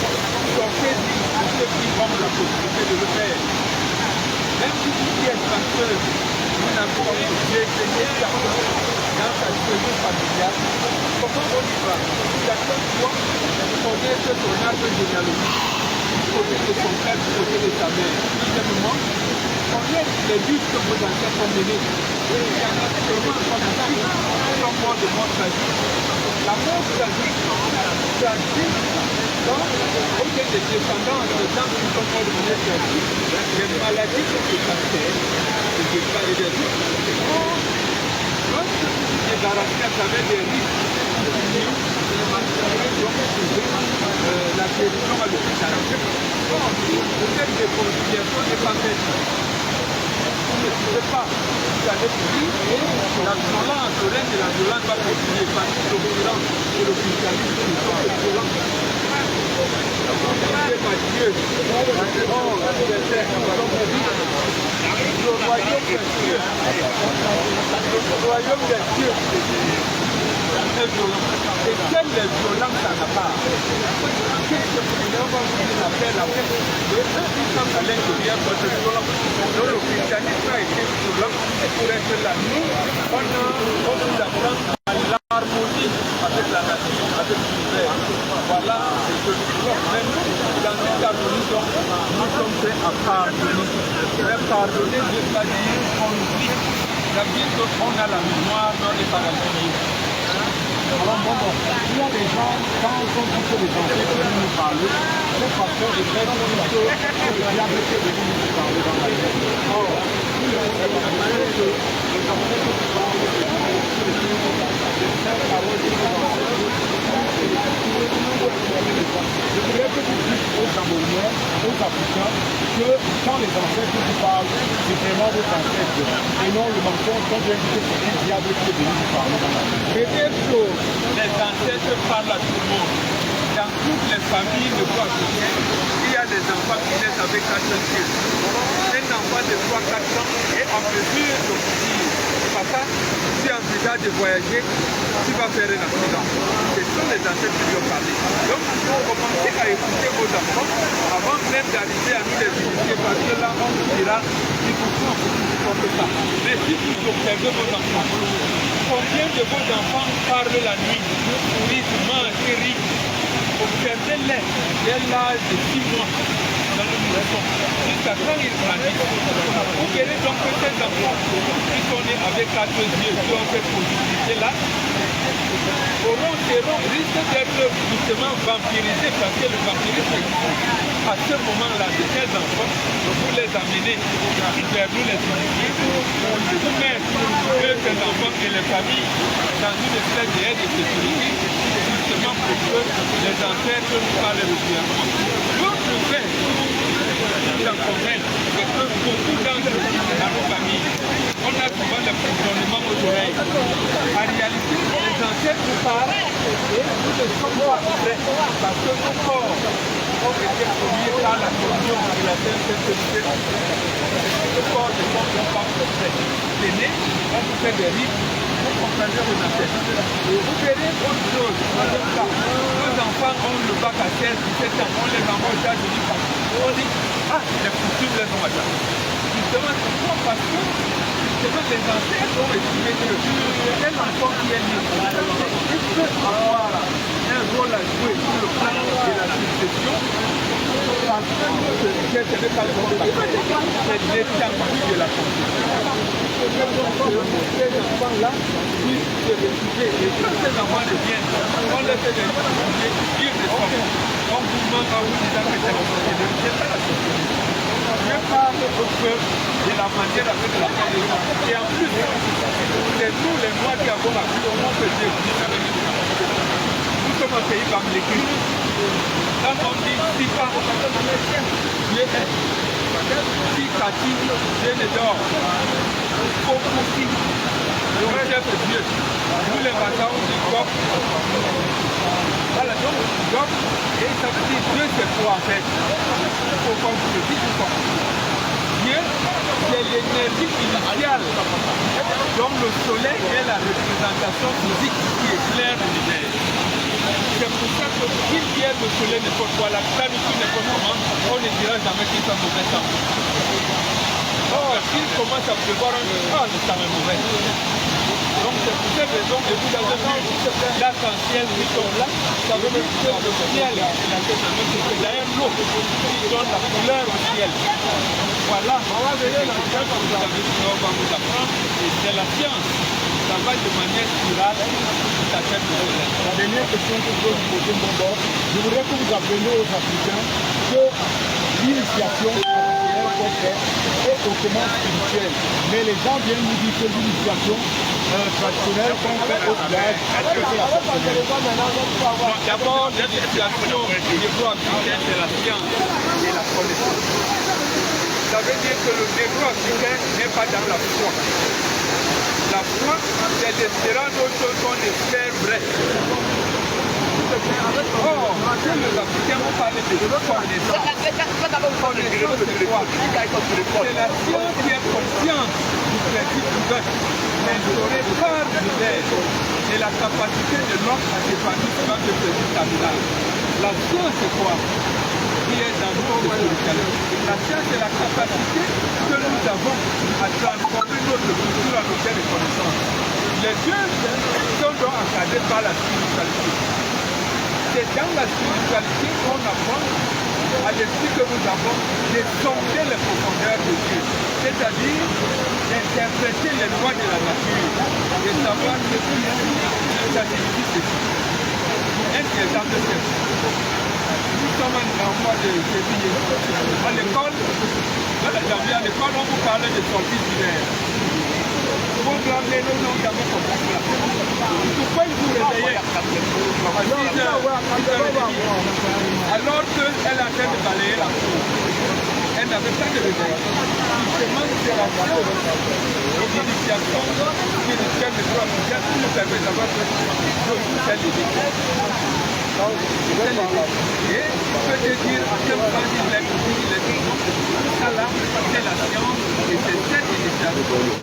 Sortez-y à ceux qui ont la possibilité de le faire. Même si vous êtes pasteur, vous n'avez pas essayé dans sa situation familiale, comment on y va? Chacun doit connaître son arbre généalogique, du côté de son père, du côté de sa mère. Deuxièmement, connaître les luttes que vos ancêtres ont menées. Il y en a seulement en Afrique qui sont morts de mort tragique. La mort tragique, c'est descendants, comme des descendants de gens qui sont pas devenus scientifiques, les maladies sont des cancers, des maladies, et garanties à travers des risques. La guérison à l'hôpital. Peut-être des considérations n'est pas faite. Vous ne pouvez pas vous allez pourrir et la violence, le règne de la violence va continuer parce que l'opulence et l'officialisme sont violents. Dieu, le royaume de Dieu, le royaume de Dieu est violent. Et quelle est violence à la part? Qu'est-ce que le Seigneur appelle la paix? Le puissance à l'intérieur doit être violent. Donc le christianisme a été violent pour être là. Nous, on nous apprend à l'harmonie avec la nature, avec l'univers. Voilà ce que nous sommes. Même dans cette harmonie, nous sommes prêts à pardonner. Mais pardonner ne veut pas dire qu'on oublie. Ça veut dire qu'on a la mémoire dans les paradis. Alors bon, il y a des gens, quand on dit que les anciens peuvent nous parler, c'est parce que les frères ont dit que le diable est venu nous parler dans la vie. Or, si on sait que les anciens peuvent nous parler, je voudrais que vous dites aux Camerounais, aux Africains, que quand les ancêtres vous parlent, c'est vraiment vos ancêtres. Et non le mensonge qu'on vient de dire que c'est le diable qui est venu nous parler dans la vie. Première chose, les ancêtres parlent à tout le monde. Dans toutes les familles de bois africains, il y a des enfants qui naissent avec 4 yeux. Un enfant de 3-4 ans est en mesure de vous dire, papa, tu envisages de voyager, tu vas faire un accident. Ce sont les ancêtres qui lui ont parlé. Donc, il faut commencer à écouter vos enfants avant même d'arriver à nous les visiter, parce que là, on vous dira, il faut que ça. Mais si vous observez vos enfants, combien de vos enfants parlent la nuit, disent, mange, rient, observez-les dès l'âge de 6 mois dans le nourrisson, jusqu'à quand ils grandissent. Vous verrez donc que ces enfants qui sont nés avec 4 yeux, qui ont cette possibilité-là, risquent d'être justement vampirisés parce que le vampirisme existe. À ce moment-là, de ces enfants, vous les amenez vers nous les initiés, vous mettre ces enfants et les familles dans une espèce d'aide de sécurité, justement pour que les ancêtres nous parlent régulièrement. L'autre fait, nous en convaincre, c'est que beaucoup d'entre nous, dans nos familles, on a souvent le fonctionnement aux oreilles. En réalité, les ancêtres nous parlent et nous ne sommes pas prêts parce que nos corps ont été produits par la communion de la Sainte-Trinité. Nos corps ne sont pas prêts. Les nés, on vous fait des rites, vous comprenez vos ancêtres. Et vous verrez autre chose. Nos enfants ont le bac à 16, 17 ans, on les envoie aux États-Unis parce qu'on dit, les coutumes les ont atteints. Justement, pourquoi? Parce que les ancêtres ont estimé que un enfant qui est né, il peut avoir un rôle à jouer sur le plan de la succession, parce que ce n'est pas le rôle, c'est l'étendue de la succession. Ces enfants-là puissent se réfugier. Et quand ces enfants deviennent, on les fait des réfugiés, ils ne sont pas. On vous demande en vous disant que c'est la société, c'est pas la société. Je parle au peuple de la manière avec laquelle ils sont. Et en plus, c'est nous les Noirs qui avons appris au monde que Dieu vit avec nous. Nous sommes un pays bamléqué. Quand on dit Sipa, Dieu est. Si Kati, Dieu ne dort. Kokusi, le chef de Dieu. Nous les matins, on dit Gok. Voilà, donc Gok, et ça veut dire Dieu c'est quoi en fait? Il faut qu'on vous le dise quoi. Dieu, c'est l'énergie initiale. Donc le soleil est la représentation physique qui éclaire l'univers. C'est pour ça que qu'il y ait le soleil n'importe quoi, la canicule n'importe comment, on ne dira jamais qu'il soit mauvais temps. Or, s'il commence à pleuvoir, on dit, le temps est mauvais. Donc c'est pour cette raison que vous avez vu l'arc-en-ciel qui sont là, ça veut dire que le ciel, c'est d'ailleurs l'eau qui donne la couleur au ciel. Voilà, c'est ce que vous va vous apprendre, et c'est la science. travaille de manière plurale tout à fait. La dernière question que je veux vous poser, mon bord, je voudrais que vous appreniez aux Africains que l'initiation est hautement spirituelle. Mais les gens viennent nous dire que l'initiation traditionnelle qu'on fait au village, est-ce que c'est la traditionnelle? D'abord, l'initiation du négro-africain, c'est la science et la connaissance. Ça veut dire que le négro-africain n'est pas dans la foi. La foi, c'est l'espérance d'autres choses qu'on espère vrai. Or, les Africains vont parler de connaissance. Connaissance, c'est quoi? C'est la science qui est consciente du principe divin, instauré par l'univers, et la capacité de l'homme à s'épanouir dans ce principe capital. La science, c'est quoi? Qui est dans notre spiritualité. La science, c'est la capacité que nous avons à transformer notre culture en objet de connaissance. Les deux sont donc encadrés par la spiritualité. C'est dans la spiritualité qu'on apprend à l'esprit que nous avons de sonder les profondeurs de Dieu, c'est-à-dire d'interpréter les lois de la nature et savoir ce qui ça signifie ceci. Un exemple simple. Nous sommes en mois de février. À l'école, dans la janvier, à l'école, on vous parle de sorties d'hiver. Vos grands-mères n'ont jamais compris cela. Pourquoi ils vous réveillaient à 6 heures, 6h30, alors qu'elle est en train de balayer la cour? Elle n'avait pas de réveil. Justement, c'est la science et l'initiation spirituelle de trois africains qui nous permet d'avoir cette idée. Et je peux te dire à quel point il est tout ça là, c'est la science et c'est cette initiation.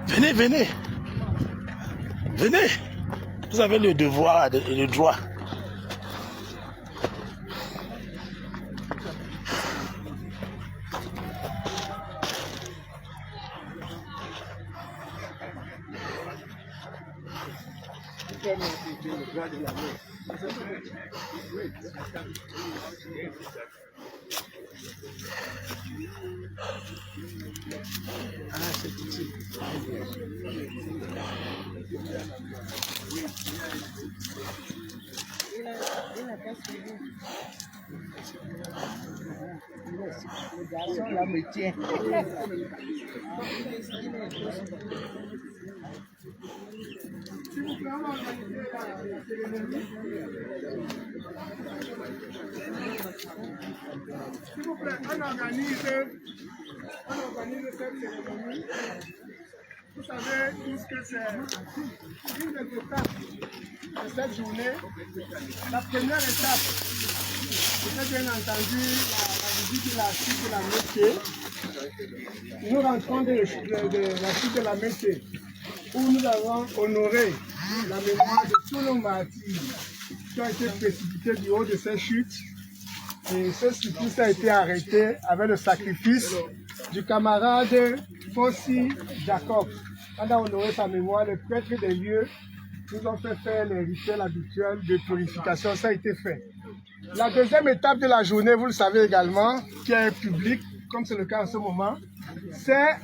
Venez, venez. Venez. Vous avez le devoir et le droit. Ah, c'est petit. Il n'a pas suivi. Le garçon là me tient. S'il vous plaît, on organise cette cérémonie. Vous savez tous que c'est une des étapes de cette journée. La première étape, c'est bien entendu la visite de la suite de la métier. Nous rentrons de la suite de la métier où nous avons honoré la mémoire de tous nos martyrs qui ont été précipités du haut de ces chutes. Et ce supplice a été arrêté avec le sacrifice du camarade Fossi Jacob. On a honoré sa mémoire, les prêtres des lieux nous ont fait faire les rituels habituels de purification. Ça a été fait. La deuxième étape de la journée, vous le savez également, qui est publique, comme c'est le cas en ce moment, c'est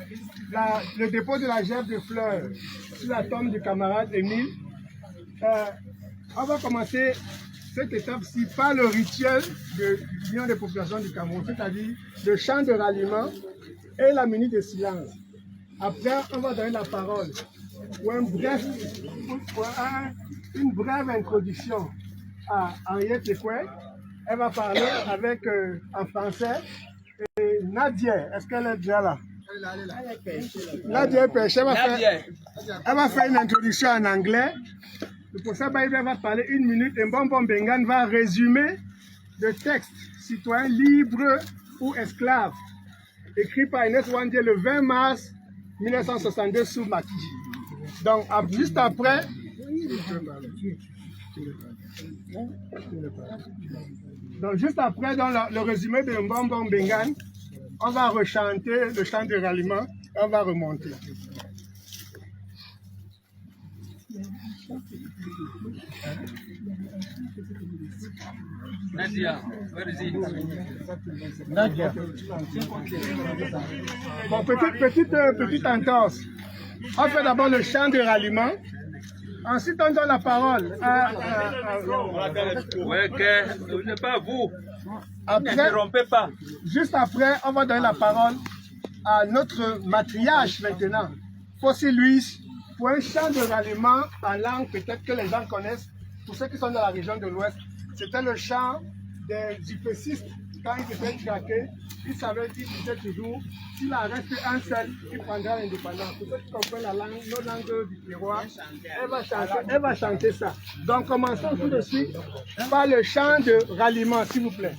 le dépôt de la gerbe de fleurs sur la tombe du camarade Émile. On va commencer cette étape-ci par le rituel de l'Union des populations du Cameroun, c'est-à-dire le chant de ralliement et la minute de silence. Après, on va donner la parole pour une brève introduction à Henriette Lekoué. Elle va parler avec, en français. Et Nadia, est-ce qu'elle est déjà là? Nadia Pêche, elle va faire une introduction en anglais. Le professeur Baïbé va parler 1 minute et Mbombo Mbengan va résumer le texte citoyens libres ou esclaves, écrit par Inès Wandier le 20 mars 1962 sous Maki. Donc, juste après, dans le résumé de Mbombo Mbengan, on va rechanter le chant de ralliement, on va remonter. Nadia, where is it? Nadia. Bon, petite entorse. On fait d'abord le chant de ralliement. Ensuite, on donne la parole à Ouais, ce n'est pas vous. Après, N'interrompez pas. juste après, on va donner la parole à notre matriarche maintenant, Fossi Luis, pour un chant de ralliement en langue peut-être que les gens connaissent, pour ceux qui sont dans la région de l'Ouest. C'était le chant des hypécistes quand ils étaient traqués. Ils savaient qu'ils disaient toujours, s'il en reste un seul, il prendra l'indépendance. Pour ceux qui comprennent la langue, nos langues du terroir, elle va chanter ça. Donc commençons tout de suite par le chant de ralliement, s'il vous plaît.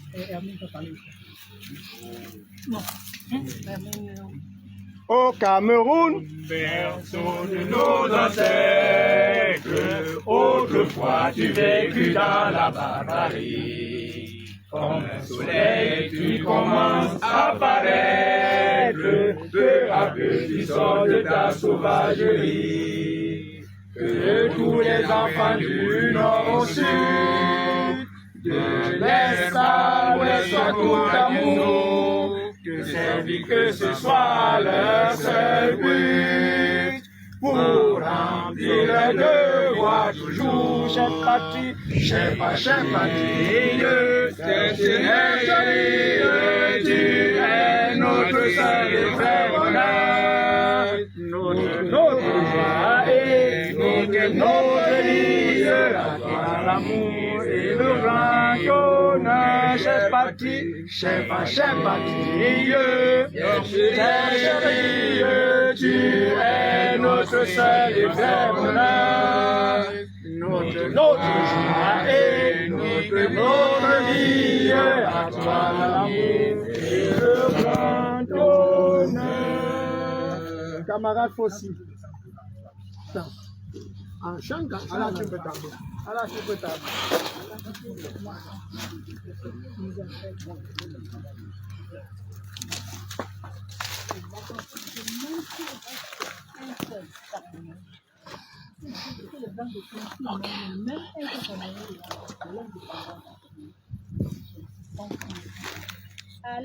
Au Cameroun, berceau de nos ancêtres, autrefois tu vécus dans la barbarie. Comme un soleil, tu commences à paraître, peu à peu tu sors de ta sauvagerie. Que tous les enfants du nord au sud, de l'est à l'ouest soient tout amour, que servir que ce soit leur seul but, pour remplir le devoir toujours, chère patrie, chère patrie, c'est une jolie, tu es notre seul et vrai bonheur, notre joie et notre vie, à toi l'amour et le grand honneur, chère patrie, chère patrie, chérie, tu es notre seul et vrai bonheur, notre joie et notre vie, à toi l'amour et le grand honneur. Camarade Fossi. En chantant, Allah tu peux t'amener. Allah tu peux t'amener.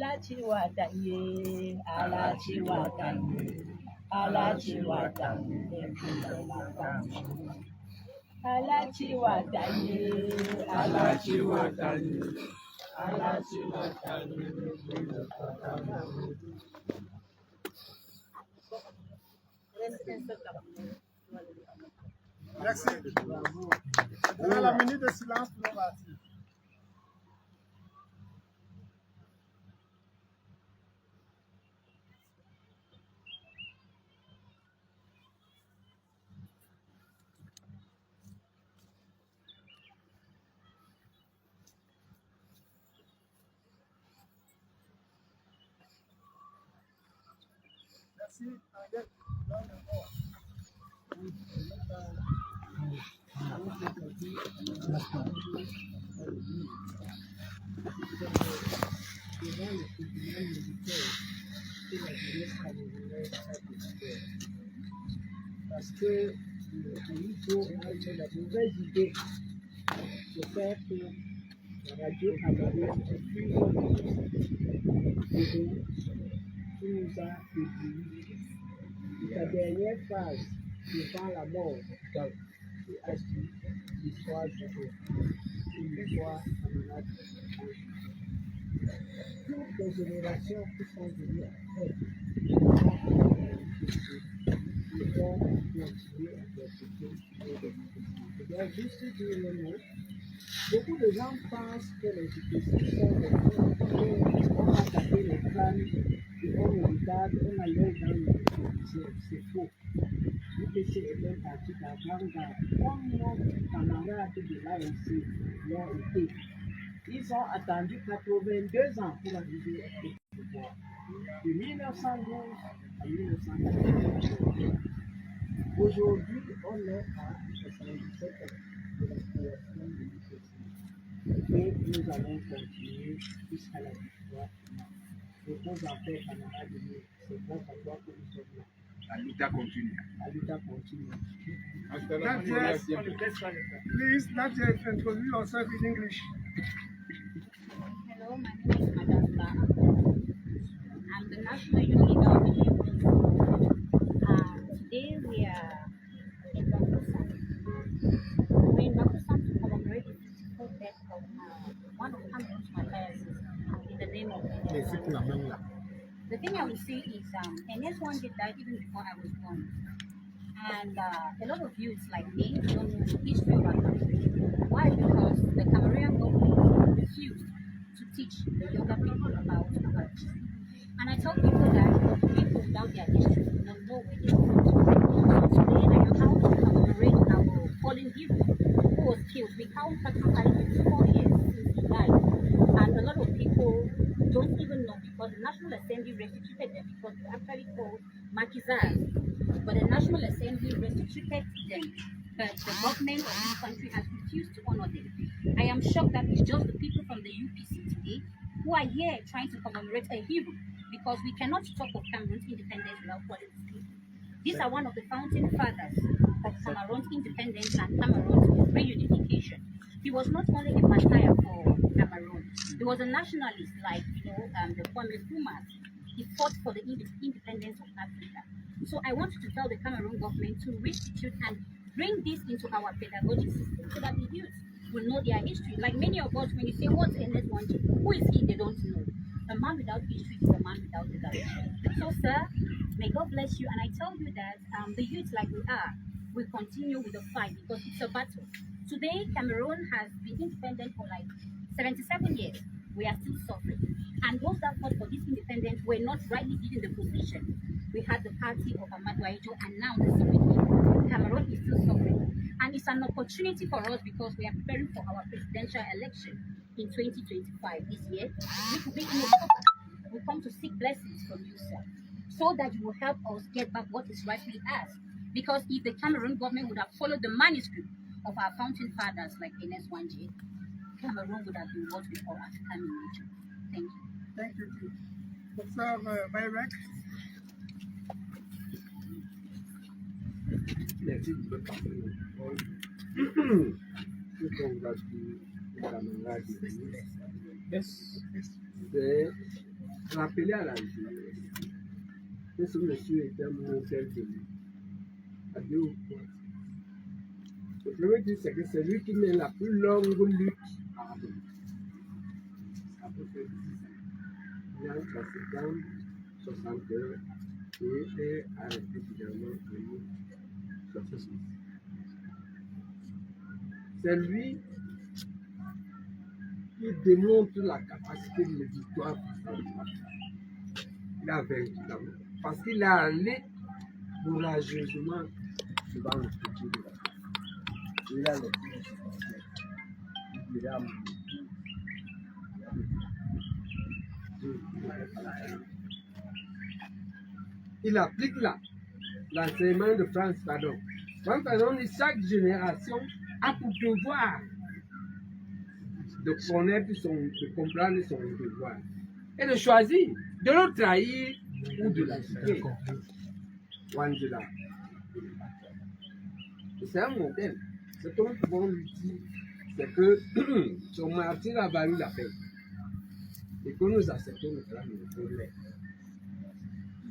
Alachiwataye, Alachiwataye, Alachiwataye, Alachiwataye, Alachiwataye, Alachiwataye. Merci. Dans la minute de silence pour nos partis. Merci. Parce que il faut avoir la mauvaise idée de faire que la radio camerounaise est plus qui nous a éblouis. La dernière phase devant la mort, c'est l'histoire du jour, une histoire camarade. Toutes les générations qui sont venues après, ils vont continuer à persécuter. Je dois juste dire le mot. Beaucoup de gens pensent que les hypocrites sont des gens qui vont attaquer les crânes, qui vont au regard, on allait dans le c'est faux. L'UPC est un parti d'avant-garde, comme nos camarades de l'ANC l'ont été. Ils ont attendu 82 ans pour arriver au pouvoir. De 1912 à 1980. Aujourd'hui, on est à 77 ans de la création de l'UPC. Et nous allons continuer jusqu'à la victoire. Repose en paix, camarades. C'est grâce à toi que nous sommes là. La lutte continue. La lutte continue. Please, Nadia, introduce yourself in English. Hello, my name is Madam Ba. I'm the National Youth Leader of the UPC. Today we are in Bakusan. We're in Bakusan to commemorate the physical death of one of Cameroon's martyrs in the name of Enes. The thing I will say is Enes one day died even before I was born. And a lot of youths like me don't know the history of our country. Why? Because the Cameroonian government refused to teach the younger people about our history. And I tell people that people without their history do not know where they come from. So today I am out to commemorate our fallen hero who was killed. We count practically 54 years since he died. And a lot of people don't even know because the National Assembly restituted them because they're actually called maquisards. But the National Assembly restituted them. But the government of this country has refused to honor them. I am shocked that it's just the people from the UPC today who are here trying to commemorate a hero because we cannot talk of Cameroon's independence without calling these people. These are one of the founding fathers of Cameroon's independence and Cameroon's reunification. He was not only a martyr for Cameroon, he was a nationalist like the Kwame Nkrumah. He fought for the independence of Africa. So I want to tell the Cameroon government to restitute and bring this into our pedagogic system so that the youth will know their history. Like many of us, when you say what's Enes Wanji, who is he? They don't know. A man without history is a man without the direction. So, sir, may God bless you. And I tell you that the youth, like we are, will continue with the fight because it's a battle. Today, Cameroon has been independent for like 77 years. We are still suffering. And those that fought for this independence were not rightly given the position. We had the party of Amadou Ahidjo and now the CPP. Cameroon is still suffering. And it's an opportunity for us because we are preparing for our presidential election in 2025 this year. We could be in October. We come to seek blessings from you, sir, so that you will help us get back what is rightfully ours. Because if the Cameroon government would have followed the manuscript of our founding fathers like Enes Wanji, Cameroon would have been what we call African in nature. Thank you. Thank you. Professor Bayrak. Merci de me parler. Je congratule les camarades de rappeler à la jeunesse que ce monsieur est un modèle de lui. À deux ou trois. Le premier dit c'est que c'est lui qui mène la plus longue lutte à Afrique. À peu près 10 ans. Il a entre 50, 60 heures et est arrêté finalement en 1966. C'est lui qui démontre la capacité de victoire. Il a vaincu d'abord. Parce qu'il a allé courageusement devant le futur de la vie. Il a les pieds supportés. Il dira il applique l'enseignement de Frantz Fanon. Frantz Fanon dit chaque génération a pour devoir de connaître de comprendre son devoir et de choisir de le trahir ou de l'appliquer. Wangela. C'est un modèle. Ce que nous pouvons lui dire, c'est que son martyr a valu la paix et que nous acceptons le plan de progrès.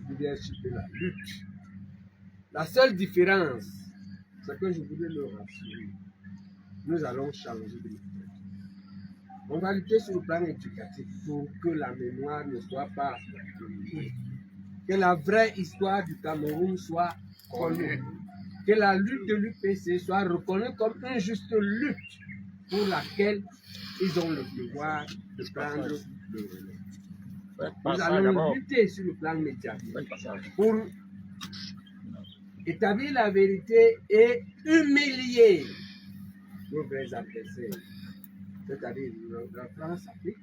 Leadership de la lutte. La seule différence, c'est que je voulais le rassurer. Nous allons changer de méthode. On va lutter sur le plan éducatif pour que la mémoire ne soit pas oubliée. Que la vraie histoire du Cameroun soit connue. Que la lutte de l'UPC soit reconnue comme une juste lutte pour laquelle ils ont le devoir de prendre le relais. Nous allons lutter sur le plan médiatique pour établir la vérité et humilier nos vrais adversaires. c'est-à-dire la France-Afrique,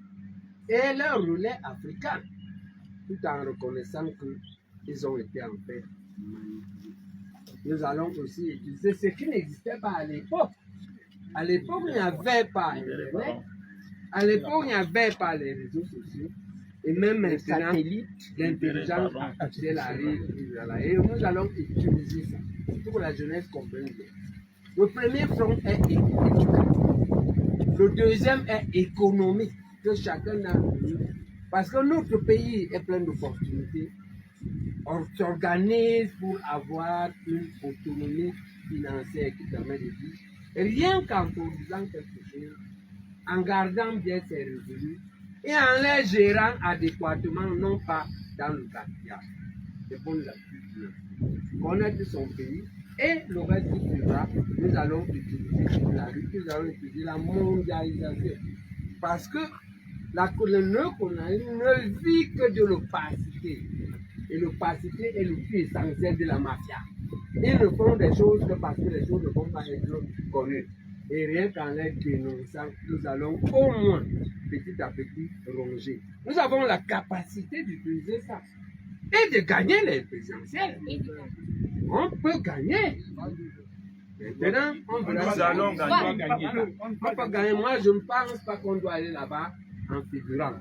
et leur relais africain, tout en reconnaissant qu'ils ont été en fait manipulés. Nous allons aussi utiliser ce qui n'existait pas à l'époque. À l'époque, il n'y avait pas Internet. À l'époque, il n'y avait pas les réseaux sociaux. Et même maintenant, l'intelligence artificielle arrive. Et nous allons utiliser ça. Pour que la jeunesse comprenne bien. Le premier front est éducatif. Le deuxième est économique. Que chacun a. Parce que notre pays est plein d'opportunités. On s'organise pour avoir une autonomie financière qui permet de vivre. Rien qu'en produisant quelque chose, en gardant bien ses revenus et en les gérant adéquatement, non pas dans le gaspillage. C'est pour la culture. Connaître son pays et le reste du suivra, nous allons utiliser la lutte, nous allons utiliser la mondialisation. Parce que la colonie ne vit que de l'opacité. Et l'opacité est le plus essentiel de la mafia. Ils ne font des choses que parce que les choses ne vont pas être connues. Et rien qu'en les dénonçant, nous allons au moins, petit à petit, ronger. Nous avons la capacité d'utiliser ça. Et de gagner les présidentielles. On peut gagner. Maintenant, on nous allons gagner. On peut gagner. Moi, je ne pense pas qu'on doit aller là-bas en figurant.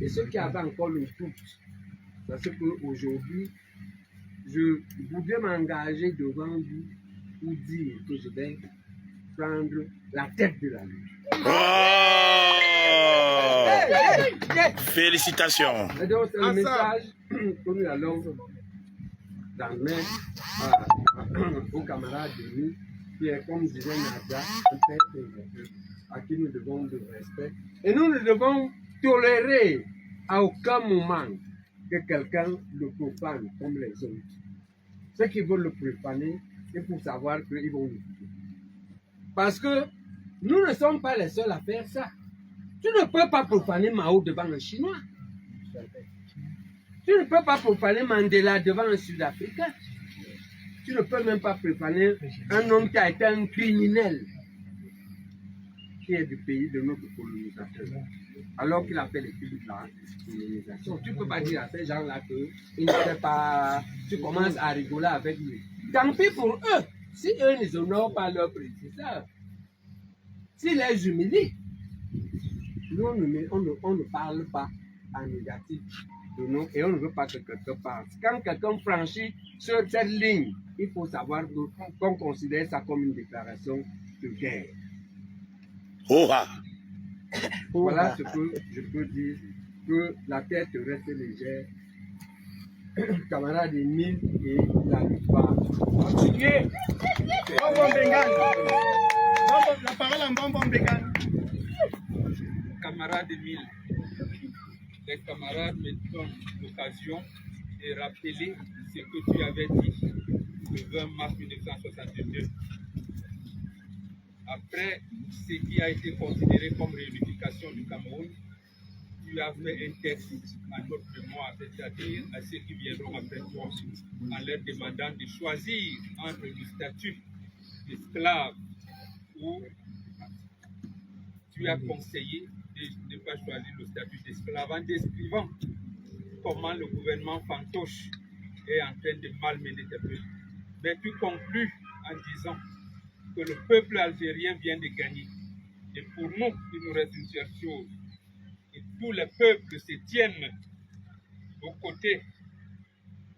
Et ceux qui avaient encore le doute, parce qu'aujourd'hui, je voudrais m'engager devant vous pour dire que je vais prendre la tête de la lutte. Oh! Félicitations. Et donc, c'est le message que nous allons transmettre aux camarades de nous, qui est, comme disait Nadia, un père à qui nous devons de respect. Et nous ne devons tolérer à aucun moment que quelqu'un le profane comme les autres. Ceux qui veulent le profaner, c'est pour savoir qu'ils vont le quitter. Parce que nous ne sommes pas les seuls à faire ça. Tu ne peux pas profaner Mao devant un Chinois. Tu ne peux pas profaner Mandela devant un Sud-Africain. Tu ne peux même pas profaner un homme qui a été un criminel, qui est du pays de notre colonisateur, alors qu'il a fait les pays de la colonisation. Tu ne peux pas dire à ces gens-là qu'ils ne savent pas. Tu commences à rigoler avec lui. Tant pis pour eux, si eux ne honorent pas leurs prédécesseurs, s'ils les humilient. Nous, on ne parle pas en négatif de nous et on ne veut pas que quelqu'un parle. Quand quelqu'un franchit sur cette ligne, il faut savoir qu'on considère ça comme une déclaration de guerre. Hurrah! Voilà ce que je peux dire, que la tête reste légère. Camarade Emile et la victoire. Continuez. Bonbon Bengal. La parole en Bonbon Bengal. Camarade Emile, les camarades me donnent l'occasion de rappeler ce que tu avais dit le 20 mars 1962. Après ce qui a été considéré comme réunification du Cameroun, tu as fait un texte à notre mémoire, c'est-à-dire à ceux qui viendront après toi, en leur demandant de choisir entre le statut d'esclave ou tu as conseillé de ne pas choisir le statut d'esclave en décrivant comment le gouvernement fantoche est en train de malmener tes peuples. Mais tu conclus en disant que le peuple algérien vient de gagner. Et pour nous, il nous reste une seule chose, que tous les peuples se tiennent aux côtés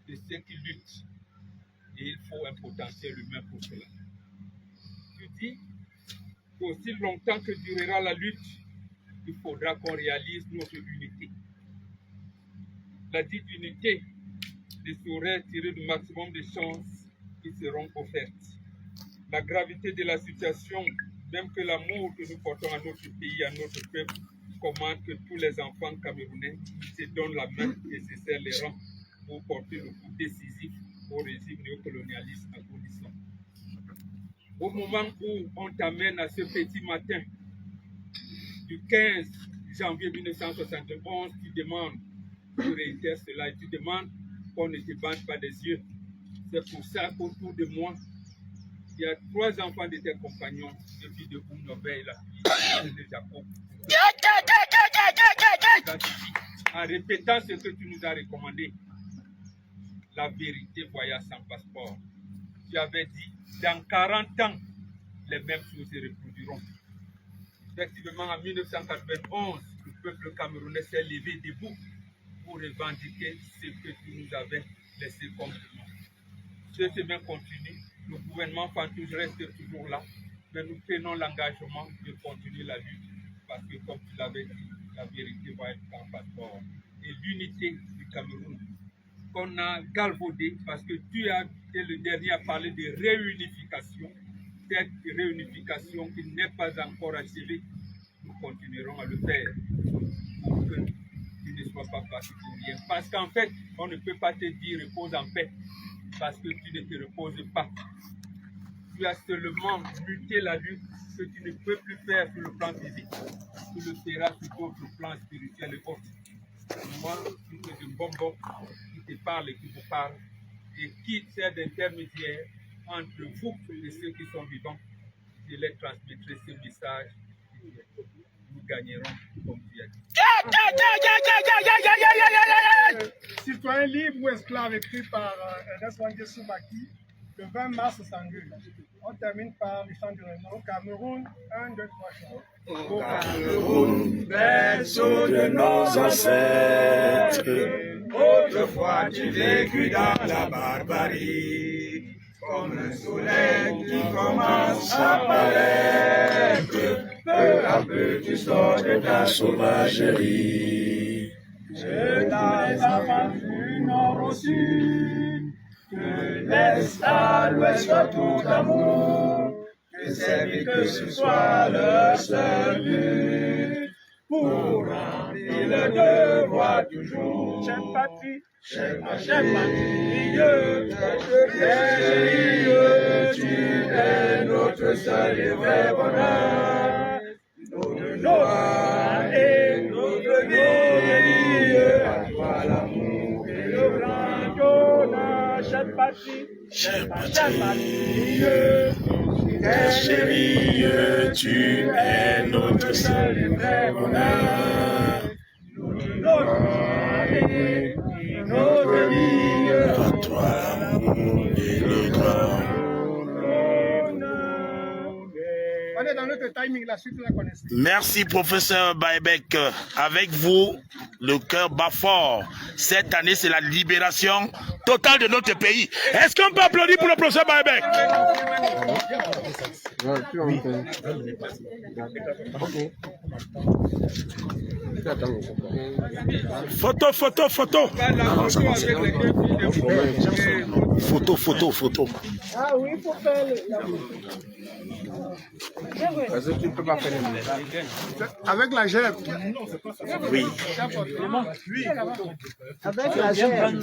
de ceux qui luttent. Et il faut un potentiel humain pour cela. Tu dis qu'aussi longtemps que durera la lutte, il faudra qu'on réalise notre unité. La dite unité ne saurait tirer le maximum de chances qui seront offertes. La gravité de la situation, même que l'amour que nous portons à notre pays, à notre peuple, commande que tous les enfants camerounais se donnent la main et se serrent les rangs pour porter le coup décisif au régime néocolonialiste agonissant. Au moment où on t'amène à ce petit matin du 15 janvier 1971, tu demandes, tu réitères cela et tu demandes qu'on ne te bande pas des yeux. C'est pour ça qu'autour de moi, Il y a 3 enfants de tes compagnons, le fils de Bounobé et la fille de Jacob. En répétant ce que tu nous as recommandé, la vérité voyage sans passeport. Tu avais dit, dans 40 ans, les mêmes choses se reproduiront. Effectivement, en 1991, le peuple camerounais s'est levé debout pour revendiquer ce que tu nous avais laissé comme chemin. Ce chemin continue, le gouvernement Fantouche reste toujours là, mais nous prenons l'engagement de continuer la lutte parce que, comme tu l'avais dit, la vérité va être en passeport. Et l'unité du Cameroun, qu'on a galvaudé parce que tu as été le dernier à parler de réunification. Cette réunification qui n'est pas encore achevée, nous continuerons à le faire pour que tu ne sois pas parti pour rien. Parce qu'en fait, on ne peut pas te dire repose en paix parce que tu ne te reposes pas. Tu as seulement muté la lutte que tu ne peux plus faire sur le plan physique. Tu le feras sur d'autres plans spirituels et autres. Moi, je suis un bonbon qui te parle et qui vous parle et qui sert d'intermédiaire entre vous et ceux qui sont vivants. Je les transmettrai ce message et nous gagnerons comme tu as dit. Citoyen libre ou esclave écrit par Ernest Wange Soumaki le 20 mars 62. On termine par le chant du Renan. Au Cameroun, 1, 2, 3 chants. Au Cameroun, berceau de nos ancêtres, autrefois tu vécus dans la barbarie, comme un soleil qui commence à paraître, peu à peu tu sors de ta sauvagerie. Je dans les enfants du nord au sud, de l'est à l'ouest soit tout amour, que servir que ce soit le seul but, pour remplir le devoir toujours. Chère patrie, chère patrie, tu es notre seul et vrai bonheur, notre gloire et notre vie, à toi l'amour et le grand honneur. Chère patrie, chérie, tu es notre seul et vrai bonheur, notre gloire et notre vie, à toi l'amour et le grand honneur. On est dans notre timing, la suite de la connaissance. Merci, professeur Baebek. Avec vous, le cœur bat fort. Cette année, c'est la libération totale de notre pays. Est-ce qu'on peut applaudir pour le professeur Baebek? Oui. Photo. Photo. Ah oui, il faut faire Parce que tu ne peux pas faire avec la gemme. Oui. Avec la gemme.